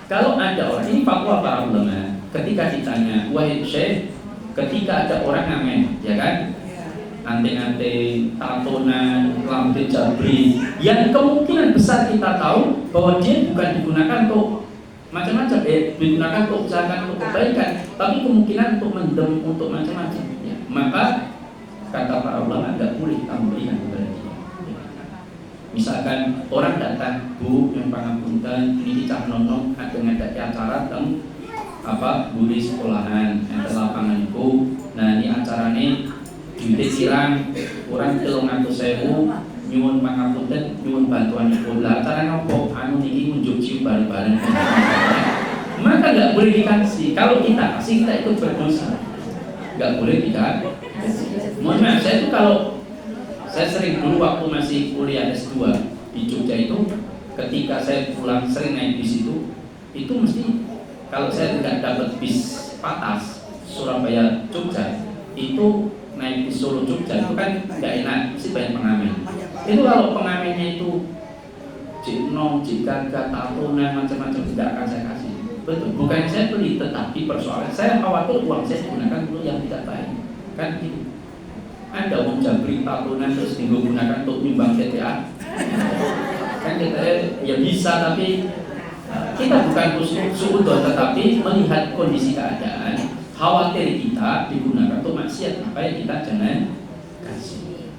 kalau ada orang, ini fatwa para ulama, ketika ditanya, wahai Syekh, ketika ada orang ngamen, ya kan, anting-anting, tatonan, lampu jabri, yang kemungkinan besar kita tahu bahwa dia bukan digunakan untuk macam-macam, digunakan untuk usahakan untuk kebaikan, tapi kemungkinan untuk mendem, untuk macam-macam. Ya. Maka kata para ulama nggak boleh kamu berikan kepada dia. Misalkan orang datang, Bu, yang pangapunten, ini cah nonong ada ngadakan acara tentang apa budi sekolahan, ente lapangan itu. Nah ini acaranya duit kirang, orang 300.000, nyuwun pangapunten, nyuwun bantuan ibu. Lah acara nopo, anu niki ngunjuk cium bareng-bareng. Maka nggak boleh dikasih. Kalau kita kasih kita ikut berdosa. Nggak boleh kita. Mohon maaf, saya itu kalau saya sering dulu waktu masih kuliah S2 di Jogja itu, ketika saya pulang sering naik bis itu mesti kalau saya tidak dapat bis patas Surabaya Jogja, itu naik bis Solo Jogja itu kan nggak enak, mesti banyak pengamen. Itu kalau pengamennya itu Cikno, Jika, tatonan, macam-macam tidak akan saya kasih. Betul, bukan saya beli, tetapi persoalan saya khawatir uang saya digunakan untuk yang tidak baik. Kan gitu. Ada uang jabri tatonan terus digunakan untuk nyumbang GTA. Kan kita ya bisa, tapi kita bukan suudon, tetapi melihat kondisi keadaan, khawatir kita digunakan untuk maksiat, makanya kita jangan kasih.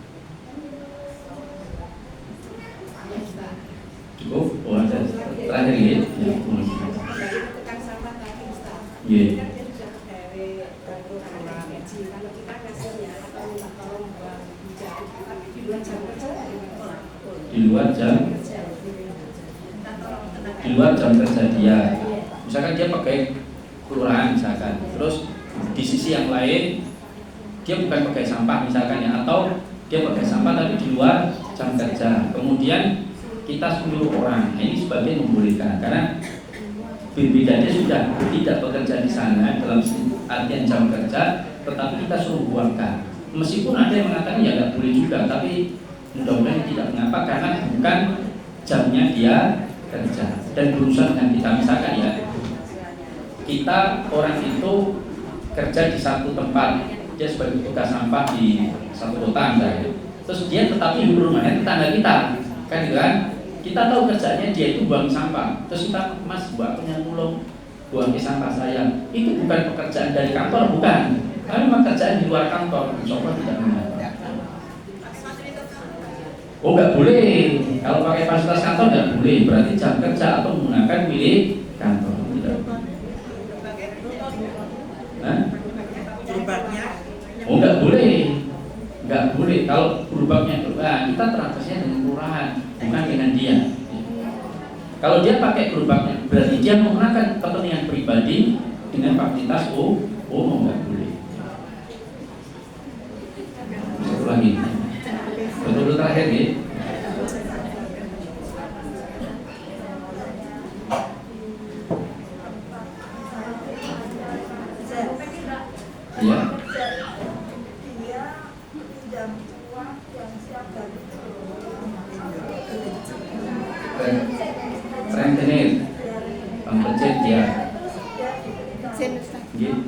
Cukup? Oh ada terakhir ya? Ya. Yeah. Di luar jam kerja dia, misalkan dia pakai kelurahan misalkan, terus di sisi yang lain dia bukan pakai sampah misalkan ya, atau dia pakai sampah tapi di luar jam kerja, kemudian kita suruh orang, ini sebagian membolehkan karena bedanya sudah tidak bekerja di sana dalam artian jam kerja, tetapi kita suruh buangkan. Meskipun ada yang mengatakan ya nggak boleh juga, tapi mudah-mudahan tidak mengapa karena bukan jamnya dia kerja dan berurusan dengan kita. Misalkan ya, kita orang itu kerja di satu tempat, dia sebagai petugas sampah di satu kota misalnya. Terus dia tetap di rumahnya tetangga kita, kan gitu kan? Kita tahu kerjanya dia itu buang sampah. Terus kita, Mas, buat penyambulung buang ke sampah saya. Itu bukan pekerjaan dari kantor, bukan. Karena memang kerjaan di luar kantor. Insya Allah tidak benar. Oh, nggak boleh. Kalau pakai fasilitas kantor nggak boleh. Berarti jam kerja atau menggunakan milik kantor. Tidak. Hah? Gerobaknya Oh, nggak boleh. Nggak boleh. Kalau gerobaknya kita transaksinya dengan kelurahan, bukan dengan dia. Kalau dia pakai gerobaknya, berarti dia menggunakan kepentingan pribadi dengan fasilitas nggak boleh. Satu lagi, betul terakhir ya. Ya. Rentenir, pempencet dia. Gitu.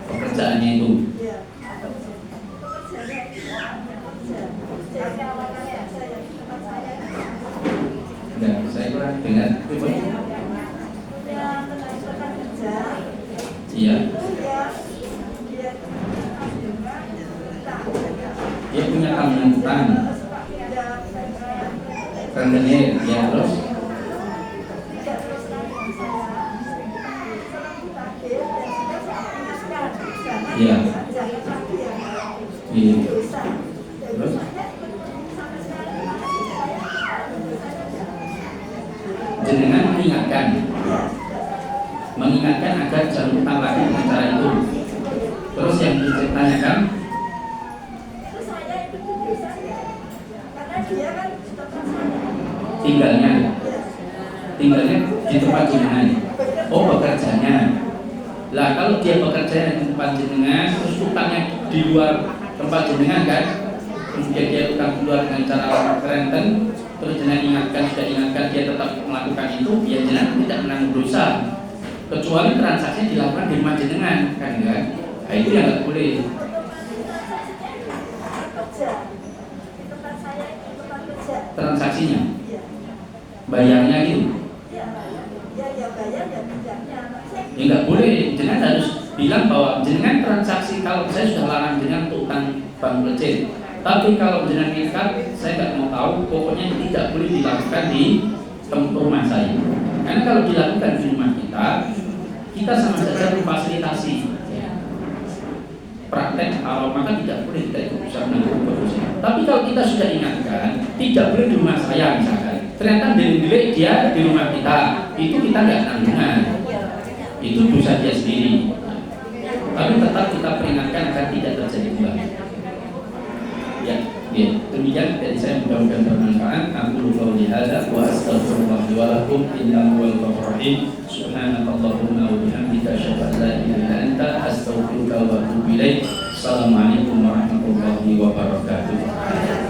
Pekerjaannya itu. Enggak, saya kurang dengar. Iya. Dia punya tanggungan utang. Rentenir, ya terus. Iya. Iya. Terus. Jenengan mengingatkan agar jangan utang lagi dengan cara itu. Terus yang ditanyakan, tinggalnya di tempat jenengan. Oh, bekerjanya. Lah kalau dia bekerja di tempat jenengan, terus utangnya di luar tempat jenengan kan, kemudian dia utang di luar dengan cara renten, terus jenengan sudah ingatkan dia tetap melakukan itu, ya jenengan tidak menanggung dosa, kecuali transaksi dilakukan di rumah jenengan, kan? Nah, itu yang nggak boleh. Transaksinya, bayarnya gitu. Ya nggak boleh, jenengan harus bilang bahwa jenengan transaksi, kalau saya sudah larang jenengan untuk utang bank pelecehan. Tapi kalau jenengan nekat, saya nggak mau tahu, pokoknya tidak boleh dilakukan di rumah saya. Karena kalau dilakukan di rumah kita sama saja memfasilitasi praktek haram, maka tidak boleh kita ikut bisa menanggung dosa. Tapi kalau kita sudah ingatkan, tidak boleh di rumah saya misalkan, ternyata delik dia di rumah kita, itu kita nggak tanggungan. Itu dosa dia sendiri. Tapi tetap kita peringatkan agar tidak terjadi kembali. Ya, demikian dari saya, mudah-mudahan bermanfaat. Aku qouli hadza wa astaghfirullah wa lakum innahu huwal ghafurur rahim. Subhanakallahumma wa bihamdika asyhadu an la ilaha illa anta astaghfiruka wa atubu ilaik. Assalamualaikum warahmatullahi wabarakatuh.